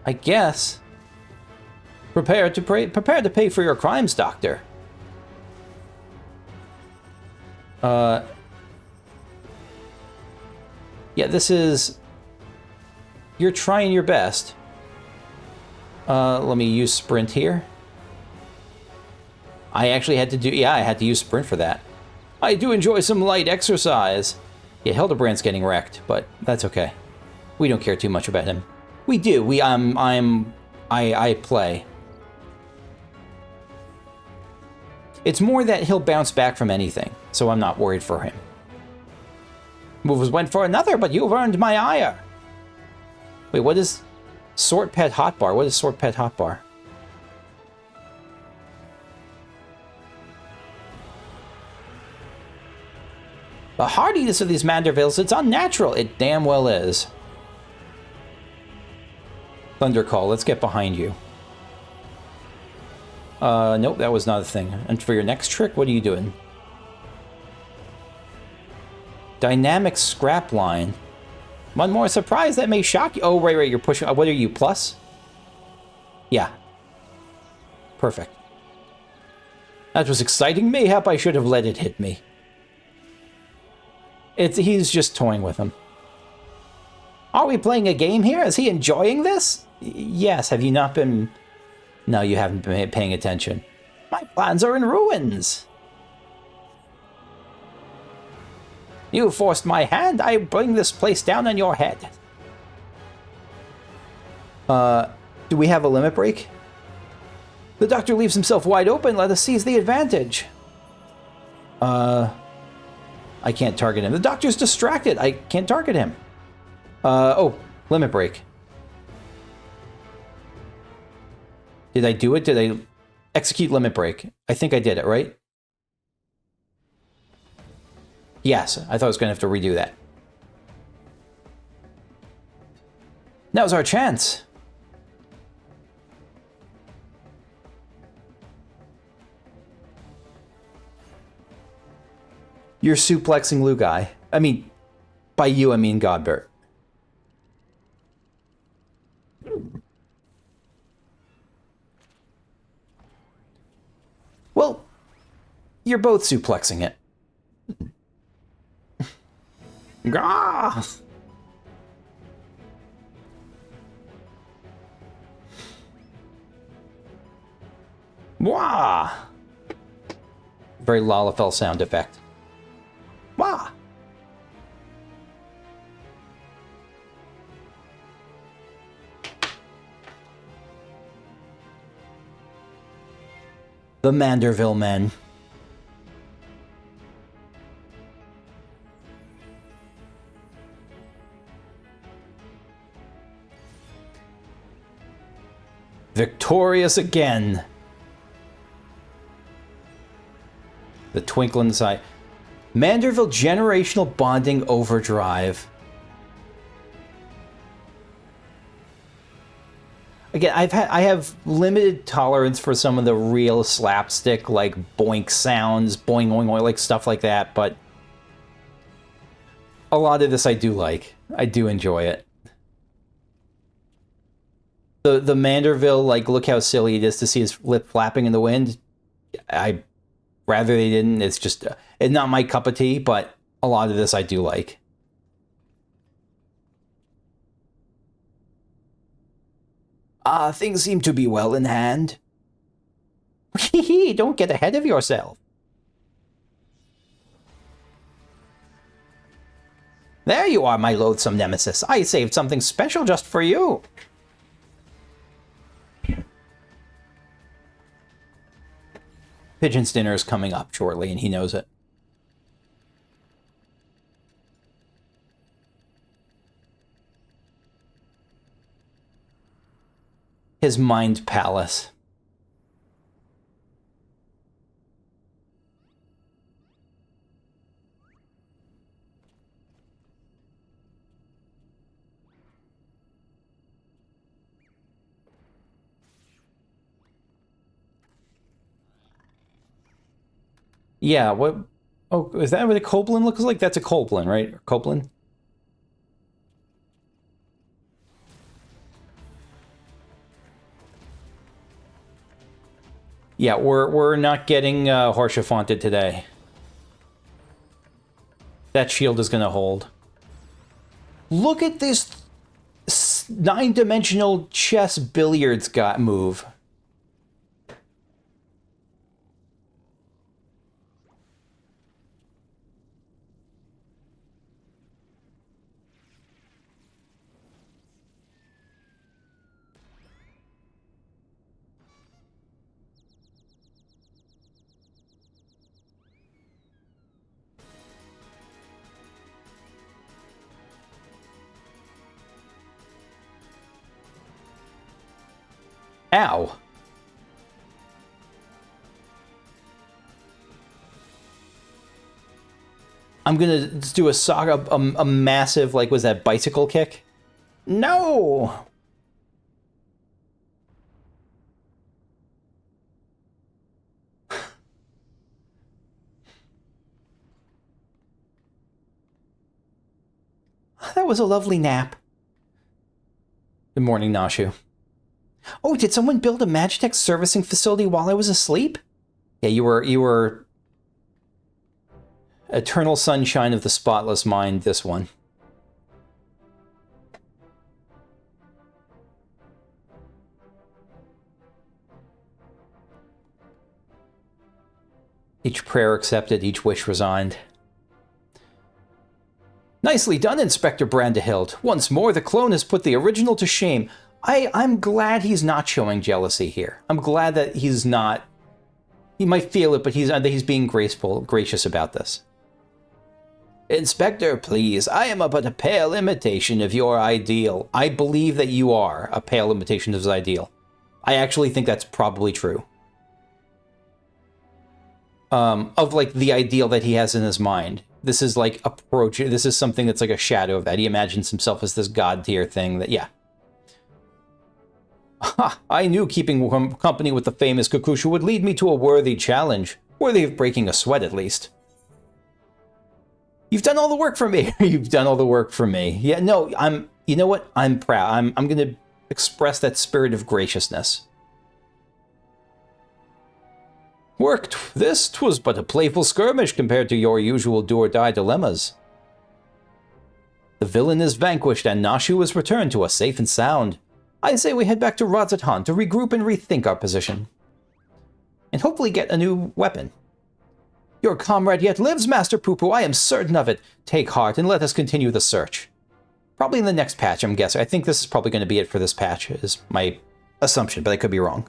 I guess. Prepare to pay for your crimes, Doctor. Yeah, this is... You're trying your best. Let me use sprint here. I actually had to do... Yeah, I had to use sprint for that. I do enjoy some light exercise. Yeah, Hildebrand's getting wrecked, but that's okay. We don't care too much about him. We do. I play. It's more that he'll bounce back from anything, so I'm not worried for him. Movers went for another, but you've earned my ire. Wait, what is Sort Pet Hotbar? What is Sort Pet Hotbar? The hardiness of these Mandervilles, it's unnatural. It damn well is. Thundercall, let's get behind you. Nope, that was not a thing. And for your next trick, what are you doing? Dynamic scrap line. One more surprise that may shock you. Oh, right, you're pushing. What are you, plus? Yeah. Perfect. That was exciting mayhap. I should have let it hit me. He's just toying with him. Are we playing a game here? Is he enjoying this? Yes, have you not been... No, you haven't been paying attention. My plans are in ruins. You forced my hand. I bring this place down on your head. Do we have a limit break? The doctor leaves himself wide open. Let us seize the advantage. I can't target him. The doctor's distracted. I can't target him. Oh, limit break. Did I do it? Did I execute limit break? I think I did it, right? Yes, I thought I was going to have to redo that. Now's our chance. You're suplexing Lugae. I mean, by you, I mean Godbert. Well, you're both suplexing it. Gah! Wah! Very Lalafell sound effect. Wah! The Manderville men. Victorious again. The twinkle in the eye. Manderville generational bonding overdrive. Again, I have limited tolerance for some of the real slapstick, like boink sounds, boing, boing, boing, like stuff like that, but a lot of this I do like. I do enjoy it. The Manderville, like, look how silly it is to see his lip flapping in the wind. I rather they didn't. It's just, it's not my cup of tea, but a lot of this I do like. Things seem to be well in hand. Don't get ahead of yourself. There you are, my loathsome nemesis. I saved something special just for you. Pigeon's dinner is coming up shortly, and he knows it. His mind palace. Yeah, what? Oh, is that what a Coblin looks like? That's a Coblin, right? Coblin? Yeah, we're not getting Harshafonted today. That shield is going to hold. Look at this 9-dimensional chess billiards move. Ow. I'm gonna do a saga, a massive, like, was that bicycle kick? No! That was a lovely nap. Good morning, Nashu. Oh, did someone build a Magitech servicing facility while I was asleep? Yeah, you were eternal sunshine of the spotless mind, this one. Each prayer accepted, each wish resigned. Nicely done, Inspector Brandihild. Once more, the clone has put the original to shame. I'm glad he's not showing jealousy here. I'm glad that he's not. He might feel it, but he's being gracious about this. Inspector, please. I am but a pale imitation of your ideal. I believe that you are a pale imitation of his ideal. I actually think that's probably true. Of, like, the ideal that he has in his mind. This is, like, this is something that's like a shadow of that. He imagines himself as this god tier thing that, yeah. Ha! I knew keeping company with the famous Kakushu would lead me to a worthy challenge. Worthy of breaking a sweat, at least. You've done all the work for me. You've done all the work for me. Yeah, no, you know what? I'm proud. I'm going to express that spirit of graciousness. Worked. This 'twas but a playful skirmish compared to your usual do-or-die dilemmas. The villain is vanquished and Nashu is returned to us safe and sound. I say we head back to Radz-at-Han to regroup and rethink our position. And hopefully get a new weapon. Your comrade yet lives, Master PuPu. I am certain of it. Take heart and let us continue the search. Probably in the next patch, I'm guessing. I think this is probably going to be it for this patch, is my assumption, but I could be wrong.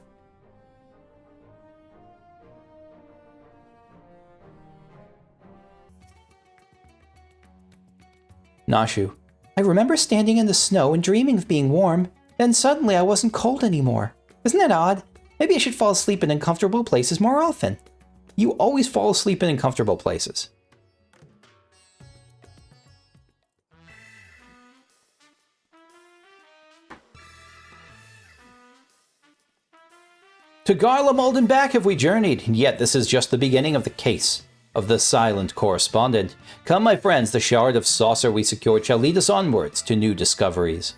Nashu. I remember standing in the snow and dreaming of being warm. Then suddenly I wasn't cold anymore. Isn't that odd? Maybe I should fall asleep in uncomfortable places more often. You always fall asleep in uncomfortable places. To Garlemald and back have we journeyed, and yet this is just the beginning of the case of the silent correspondent. Come, my friends, the shard of saucer we secured shall lead us onwards to new discoveries.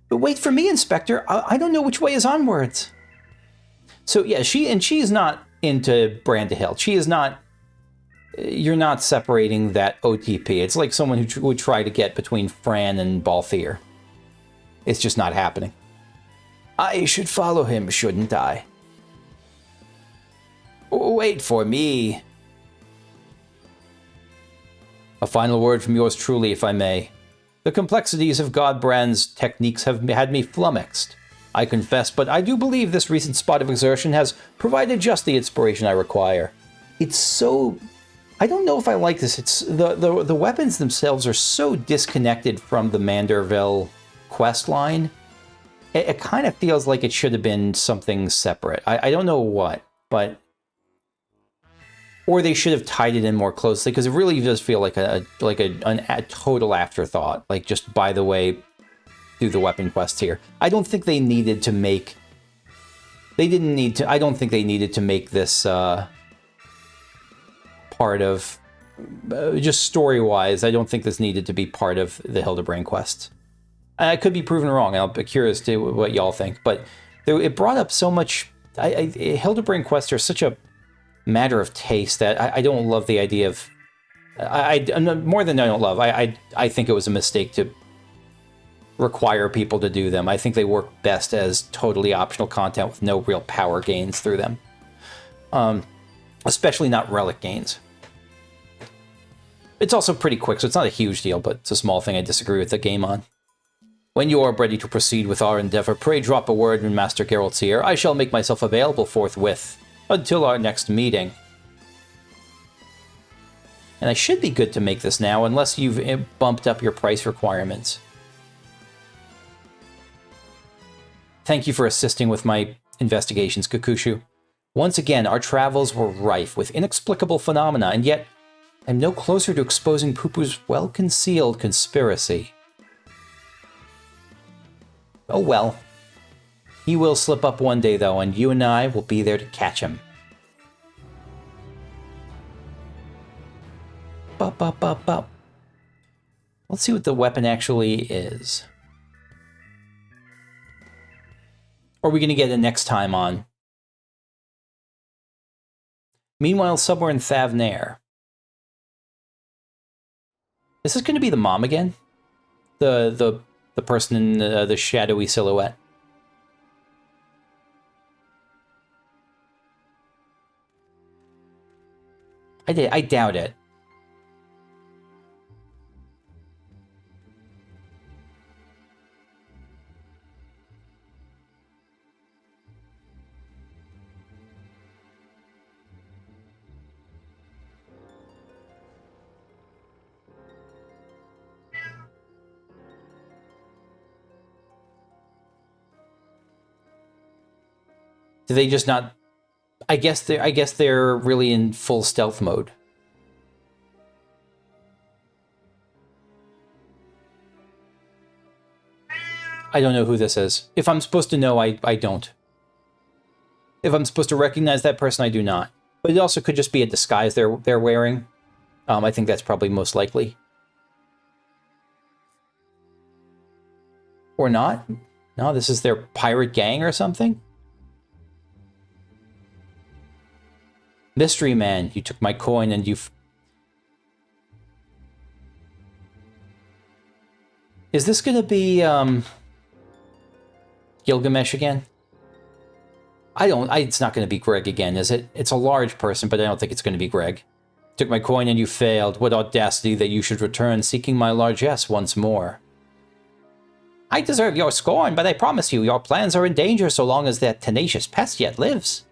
But wait for me, Inspector. I don't know which way is onwards. So yeah, she's not into Brandihild. She is not. You're not separating that OTP. It's like someone who would try to get between Fran and Balthier. It's just not happening. I should follow him, shouldn't I? Wait for me. A final word from yours truly, if I may. The complexities of Godbrand's techniques have had me flummoxed, I confess, but I do believe this recent spot of exertion has provided just the inspiration I require. It's so... I don't know if I like this. It's the weapons themselves are so disconnected from the Manderville quest line. It kind of feels like it should have been something separate. I don't know what, but... Or they should have tied it in more closely, because it really does feel like a total afterthought. Like, just by the way, do the weapon quest here. I don't think they needed to make... They didn't need to... I don't think they needed to make this part of... just story-wise, I don't think this needed to be part of the Hildebrand quest. I could be proven wrong, and I'll be curious to what y'all think. But it brought up so much... Hildebrand quests are such a matter of taste that I don't love the idea of... more than I don't love, I think it was a mistake to require people to do them. I think they work best as totally optional content with no real power gains through them. Especially not relic gains. It's also pretty quick, so it's not a huge deal, but it's a small thing I disagree with the game on. When you are ready to proceed with our endeavor, pray drop a word when Master Geralt's here. I shall make myself available forthwith, until our next meeting. And I should be good to make this now, unless you've bumped up your price requirements. Thank you for assisting with my investigations, Kakushu. Once again, our travels were rife with inexplicable phenomena, and yet I'm no closer to exposing PuPu's well-concealed conspiracy. Oh well. He will slip up one day, though, and you and I will be there to catch him. Bop, bop, bop, bop. Let's see what the weapon actually is. Or are we going to get it next time on? Meanwhile, somewhere in Thavnair. Is this going to be the mom again? The person in the shadowy silhouette. I doubt it. Do they just not... I guess they're really in full stealth mode. I don't know who this is. If I'm supposed to know, I don't. If I'm supposed to recognize that person, I do not. But it also could just be a disguise they're wearing. I think that's probably most likely. Or not. No, this is their pirate gang or something. Mystery man, you took my coin and you've... Is this gonna be, Gilgamesh again? It's not gonna be Greg again, is it? It's a large person, but I don't think it's gonna be Greg. Took my coin and you failed. What audacity that you should return seeking my largesse once more. I deserve your scorn, but I promise you, your plans are in danger so long as that tenacious pest yet lives.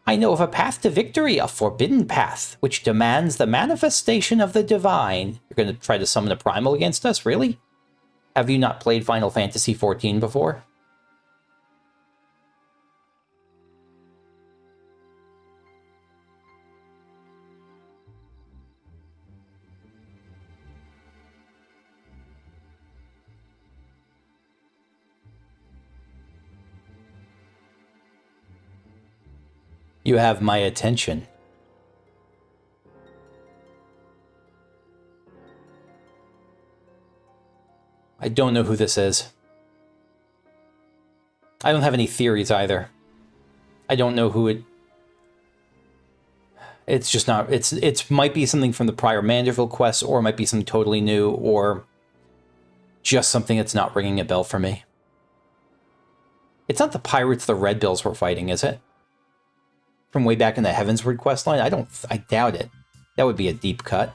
I know of a path to victory, a forbidden path, which demands the manifestation of the divine. You're going to try to summon a primal against us, really? Have you not played Final Fantasy XIV before? You have my attention. I don't know who this is. I don't have any theories either. I don't know who it... It's just not... It might be something from the prior Manderville quests, or it might be something totally new, or just something that's not ringing a bell for me. It's not the pirates, the Red Bills we're fighting, is it? From way back in the Heavensward questline? I doubt it. That would be a deep cut.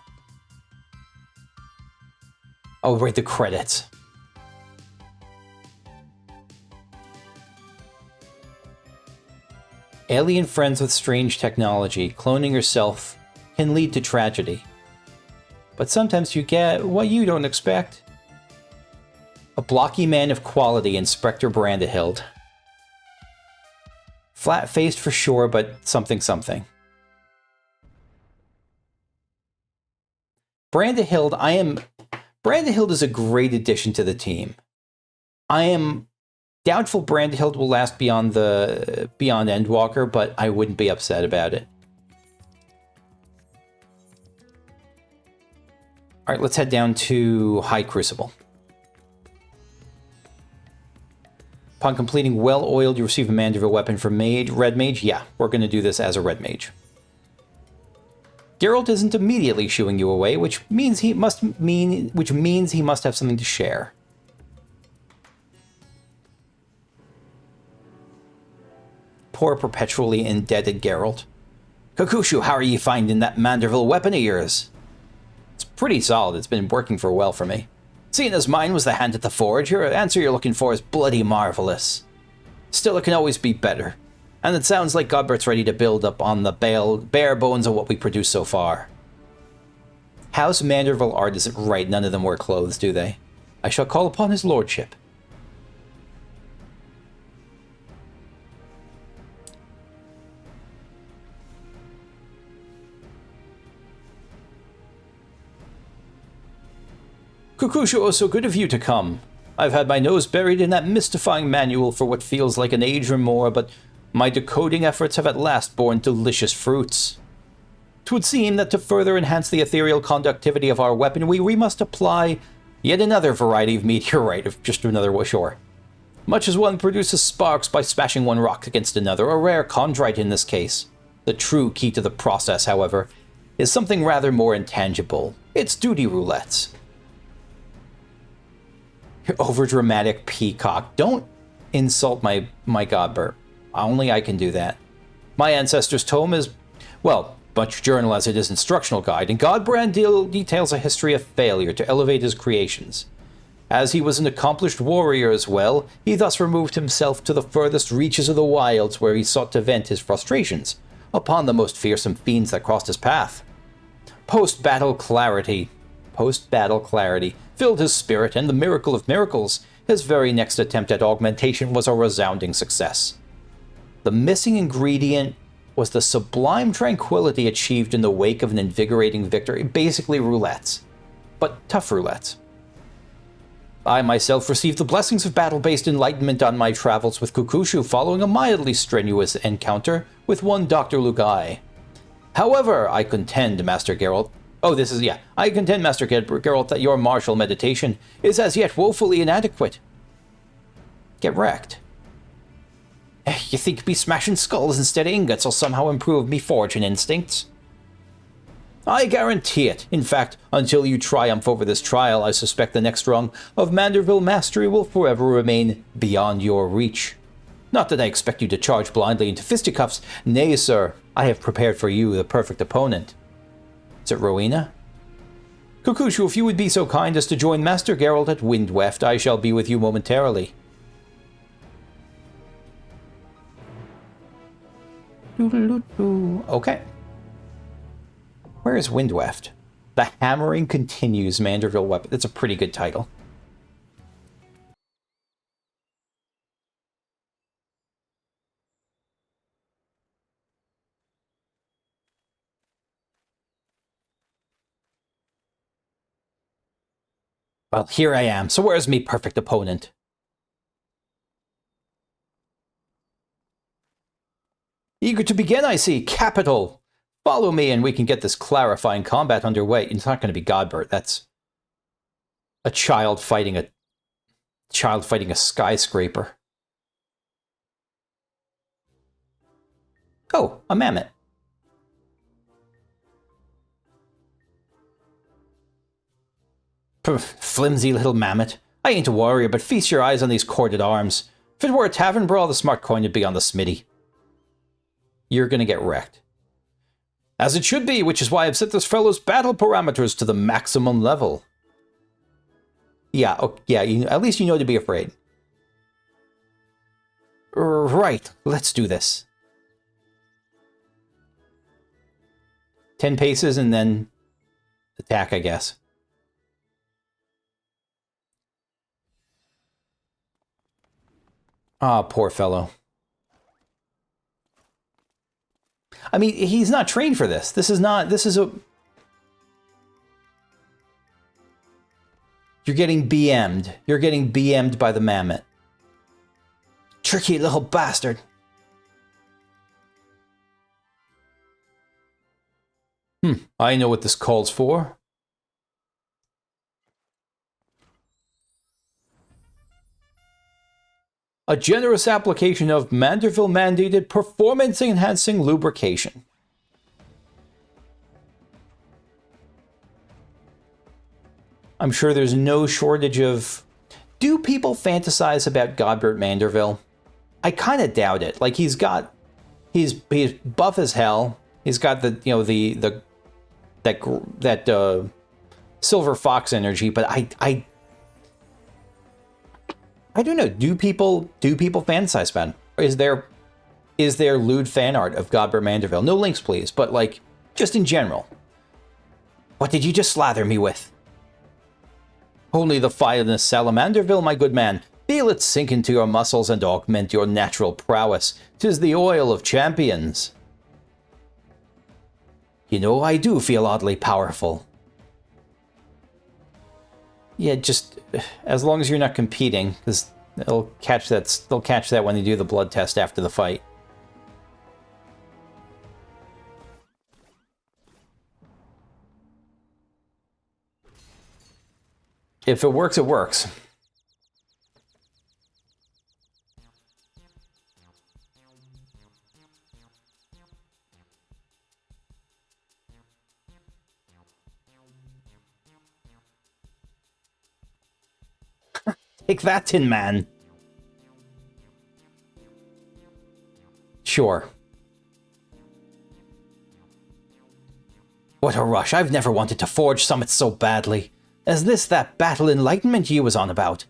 Oh, right, the credits. Alien friends with strange technology. Cloning yourself can lead to tragedy. But sometimes you get what you don't expect. A blocky man of quality, Inspector Brandihild. Flat-faced for sure, but something something. Brandihild is a great addition to the team. I am doubtful Brandihild will last beyond Endwalker, but I wouldn't be upset about it. Alright, let's head down to High Crucible. Upon completing Well-Oiled, you receive a Manderville weapon for Red Mage. Yeah, we're going to do this as a Red Mage. Geralt isn't immediately shooing you away, which means he must have something to share. Poor perpetually indebted Geralt. Kokushu, how are you finding that Manderville weapon of yours? It's pretty solid. It's been working for a while for me. Seeing as mine was the hand at the forge, your answer you're looking for is bloody marvelous. Still, it can always be better. And it sounds like Godbert's ready to build up on the bare bones of what we produced so far. House Manderville art isn't right, none of them wear clothes, do they? I shall call upon his lordship. Kokushu, oh, so good of you to come. I've had my nose buried in that mystifying manual for what feels like an age or more, but my decoding efforts have at last borne delicious fruits. 'Twould seem that to further enhance the ethereal conductivity of our weaponry, we must apply yet another variety of meteorite, of just another shore. Much as one produces sparks by smashing one rock against another, a rare chondrite in this case. The true key to the process, however, is something rather more intangible. It's duty roulettes. Overdramatic peacock. Don't insult my Godbert. Only I can do that. My ancestor's tome is, well, much journal as it is instructional guide, and Brandihild details a history of failure to elevate his creations. As he was an accomplished warrior as well, he thus removed himself to the furthest reaches of the wilds where he sought to vent his frustrations upon the most fearsome fiends that crossed his path. Post-battle clarity filled his spirit, and the miracle of miracles, his very next attempt at augmentation was a resounding success. The missing ingredient was the sublime tranquility achieved in the wake of an invigorating victory, basically roulettes, but tough roulettes. I myself received the blessings of battle-based enlightenment on my travels with Kokushu following a mildly strenuous encounter with one Dr. Lugae. However, I contend, Master Geralt, that your martial meditation is as yet woefully inadequate. Get wrecked. You think me smashing skulls instead of ingots will somehow improve me forging instincts? I guarantee it. In fact, until you triumph over this trial, I suspect the next rung of Manderville mastery will forever remain beyond your reach. Not that I expect you to charge blindly into fisticuffs. Nay, sir, I have prepared for you the perfect opponent. Is it Rowena? Kokushu, if you would be so kind as to join Master Geralt at Windweft, I shall be with you momentarily. Okay. Where is Windweft? The Hammering Continues Manderville Weapon. That's a pretty good title. Well, here I am. So where's me perfect opponent? Eager to begin, I see. Capital. Follow me and we can get this clarifying combat underway. It's not going to be Godbert. That's a child fighting a skyscraper. Oh, a mammoth. Flimsy little mammoth. I ain't a warrior, but feast your eyes on these corded arms. If it were a tavern brawl, the smart coin would be on the smitty. You're gonna get wrecked. As it should be, which is why I've set this fellow's battle parameters to the maximum level. Yeah, at least you know to be afraid. Right, let's do this. 10 paces and then attack, I guess. Ah, poor fellow. I mean, he's not trained for this. This is a... You're getting BM'd. You're getting BM'd by the mammoth. Tricky little bastard. I know what this calls for. A generous application of Manderville-mandated performance-enhancing lubrication. I'm sure there's no shortage of... Do people fantasize about Godbert Manderville? I kind of doubt it. Like, he's buff as hell. He's got the silver fox energy, but I don't know. Do people fantasize about him? Is there lewd fan art of Godbert Manderville? No links, please, but like just in general. What did you just slather me with? Only the finest Salamanderville, my good man. Feel it sink into your muscles and augment your natural prowess. 'Tis the oil of champions. You know, I do feel oddly powerful. Yeah, just as long as you're not competing, because they'll catch that when they do the blood test after the fight. If it works, it works. Take that, Tin Man. Sure. What a rush. I've never wanted to forge summits so badly. Is this that battle enlightenment you was on about?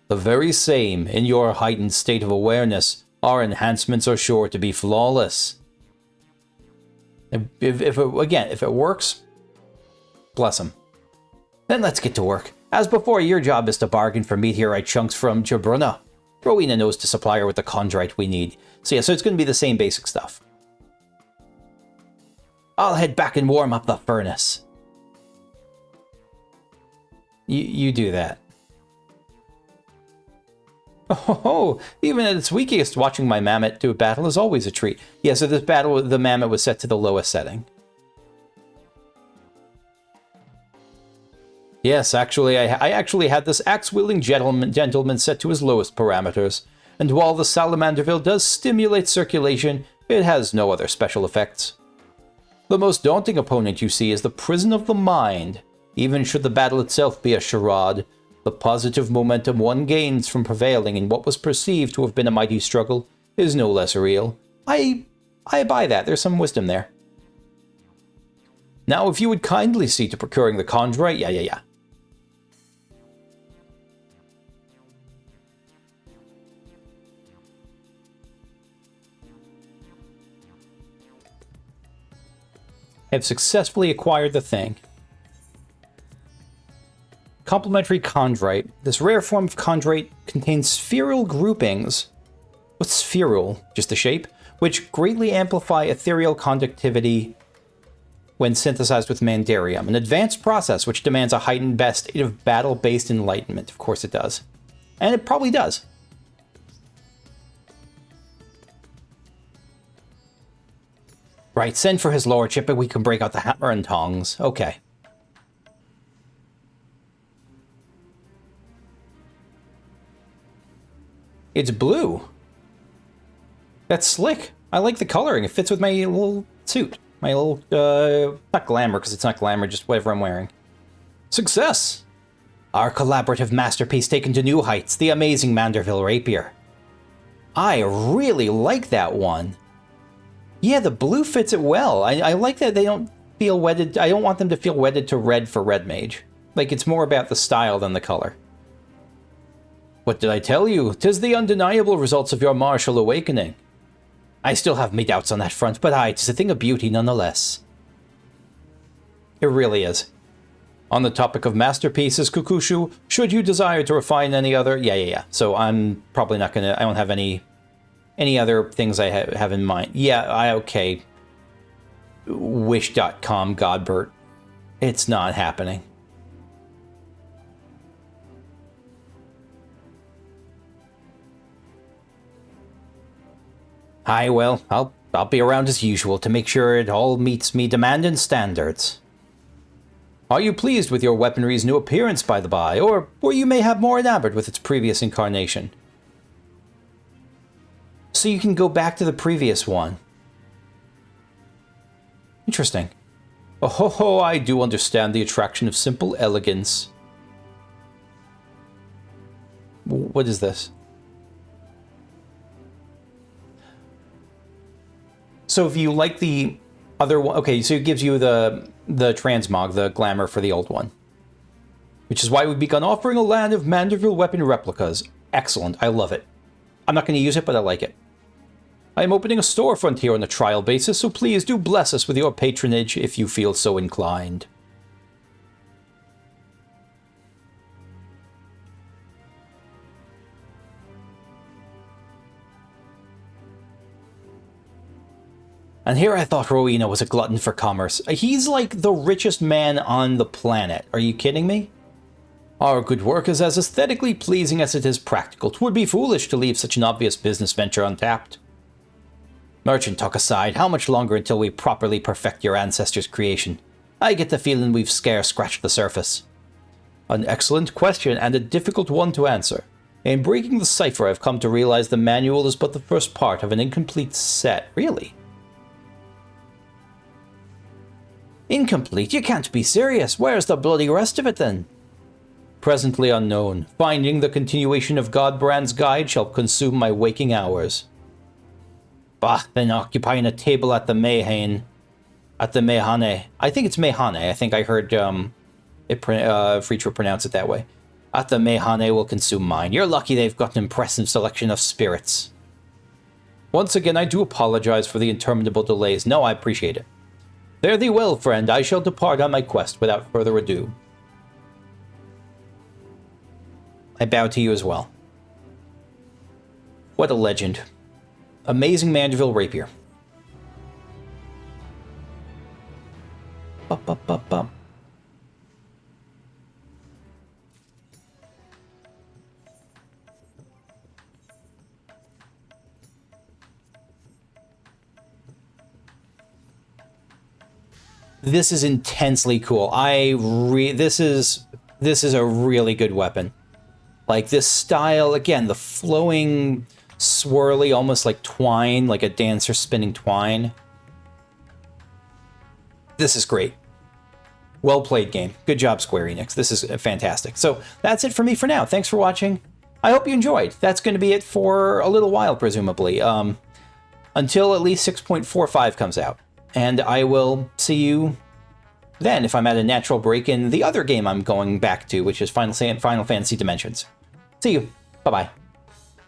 The very same. In your heightened state of awareness, our enhancements are sure to be flawless. If it works, bless him. Then let's get to work. As before, your job is to bargain for meteorite chunks from Jabruna. Rowena knows to supply her with the chondrite we need. So it's going to be the same basic stuff. I'll head back and warm up the furnace. You do that. Oh, even at its weakest, watching my mammoth do a battle is always a treat. Yeah, so this battle, the mammoth was set to the lowest setting. Yes, actually, I actually had this axe-wielding gentleman set to his lowest parameters. And while the Salamanderville does stimulate circulation, it has no other special effects. The most daunting opponent you see is the prison of the mind. Even should the battle itself be a charade, the positive momentum one gains from prevailing in what was perceived to have been a mighty struggle is no less real. I buy that. There's some wisdom there. Now, if you would kindly see to procuring the chondrite, yeah. have successfully acquired the thing. Complementary chondrite. This rare form of chondrite contains spheral groupings. What's spheral? Just the shape? Which greatly amplify ethereal conductivity when synthesized with mandarium. An advanced process which demands a heightened state of battle-based enlightenment. Of course it does. And it probably does. Right, send for his lordship and we can break out the hammer and tongs. Okay. It's blue. That's slick. I like the coloring. It fits with my little suit. My little, not glamour, because it's not glamour, just whatever I'm wearing. Success! Our collaborative masterpiece taken to new heights, the amazing Manderville Rapier. I really like that one. Yeah, the blue fits it well. I like that they don't feel wedded. I don't want them to feel wedded to red for Red Mage. Like, it's more about the style than the color. What did I tell you? 'Tis the undeniable results of your martial awakening. I still have me doubts on that front, but aye, 'tis a thing of beauty nonetheless. It really is. On the topic of masterpieces, Kukushu, should you desire to refine any other... Yeah. So I'm probably not gonna... I don't have any other things I have in mind. Yeah, okay. Wish.com, Godbert. It's not happening. Aye, well, I'll be around as usual to make sure it all meets me demand and standards. Are you pleased with your weaponry's new appearance, by the by, or you may have more enamored with its previous incarnation? So you can go back to the previous one. Interesting. Oh ho ho, I do understand the attraction of simple elegance. What is this? So if you like the other one, okay, so it gives you the transmog, the glamour for the old one. Which is why we've begun offering a land of Manderville weapon replicas. Excellent, I love it. I'm not going to use it, but I like it. I am opening a storefront here on a trial basis, so please do bless us with your patronage if you feel so inclined. And here I thought Rowena was a glutton for commerce. He's like the richest man on the planet. Are you kidding me? Our good work is as aesthetically pleasing as it is practical. 'Twould be foolish to leave such an obvious business venture untapped. Merchant talk aside, how much longer until we properly perfect your ancestors' creation? I get the feeling we've scarce scratched the surface. An excellent question and a difficult one to answer. In breaking the cipher, I've come to realize the manual is but the first part of an incomplete set. Really? Incomplete? You can't be serious. Where's the bloody rest of it then? Presently unknown. Finding the continuation of Godbrand's guide shall consume my waking hours. Bah, then occupying a table at the Mayhane. At the Mehane. I think it's Mehane. I think I heard Freetra pronounce it that way. At the Mehane will consume mine. You're lucky they've got an impressive selection of spirits. Once again, I do apologize for the interminable delays. No, I appreciate it. Fare thee well, friend. I shall depart on my quest without further ado. I bow to you as well. What a legend. Amazing Manderville Rapier. Bum, bum, bum, bum. This is intensely cool. This is a really good weapon. Like this style, again, the flowing, swirly, almost like twine, like a dancer spinning twine. This is great. Well played, game. Good job, Square Enix. This is fantastic. So that's it for me for now. Thanks for watching. I hope you enjoyed. That's going to be it for a little while, presumably, until at least 6.45 comes out. And I will see you then if I'm at a natural break in the other game I'm going back to, which is Final Fantasy Dimensions. See you. Bye-bye.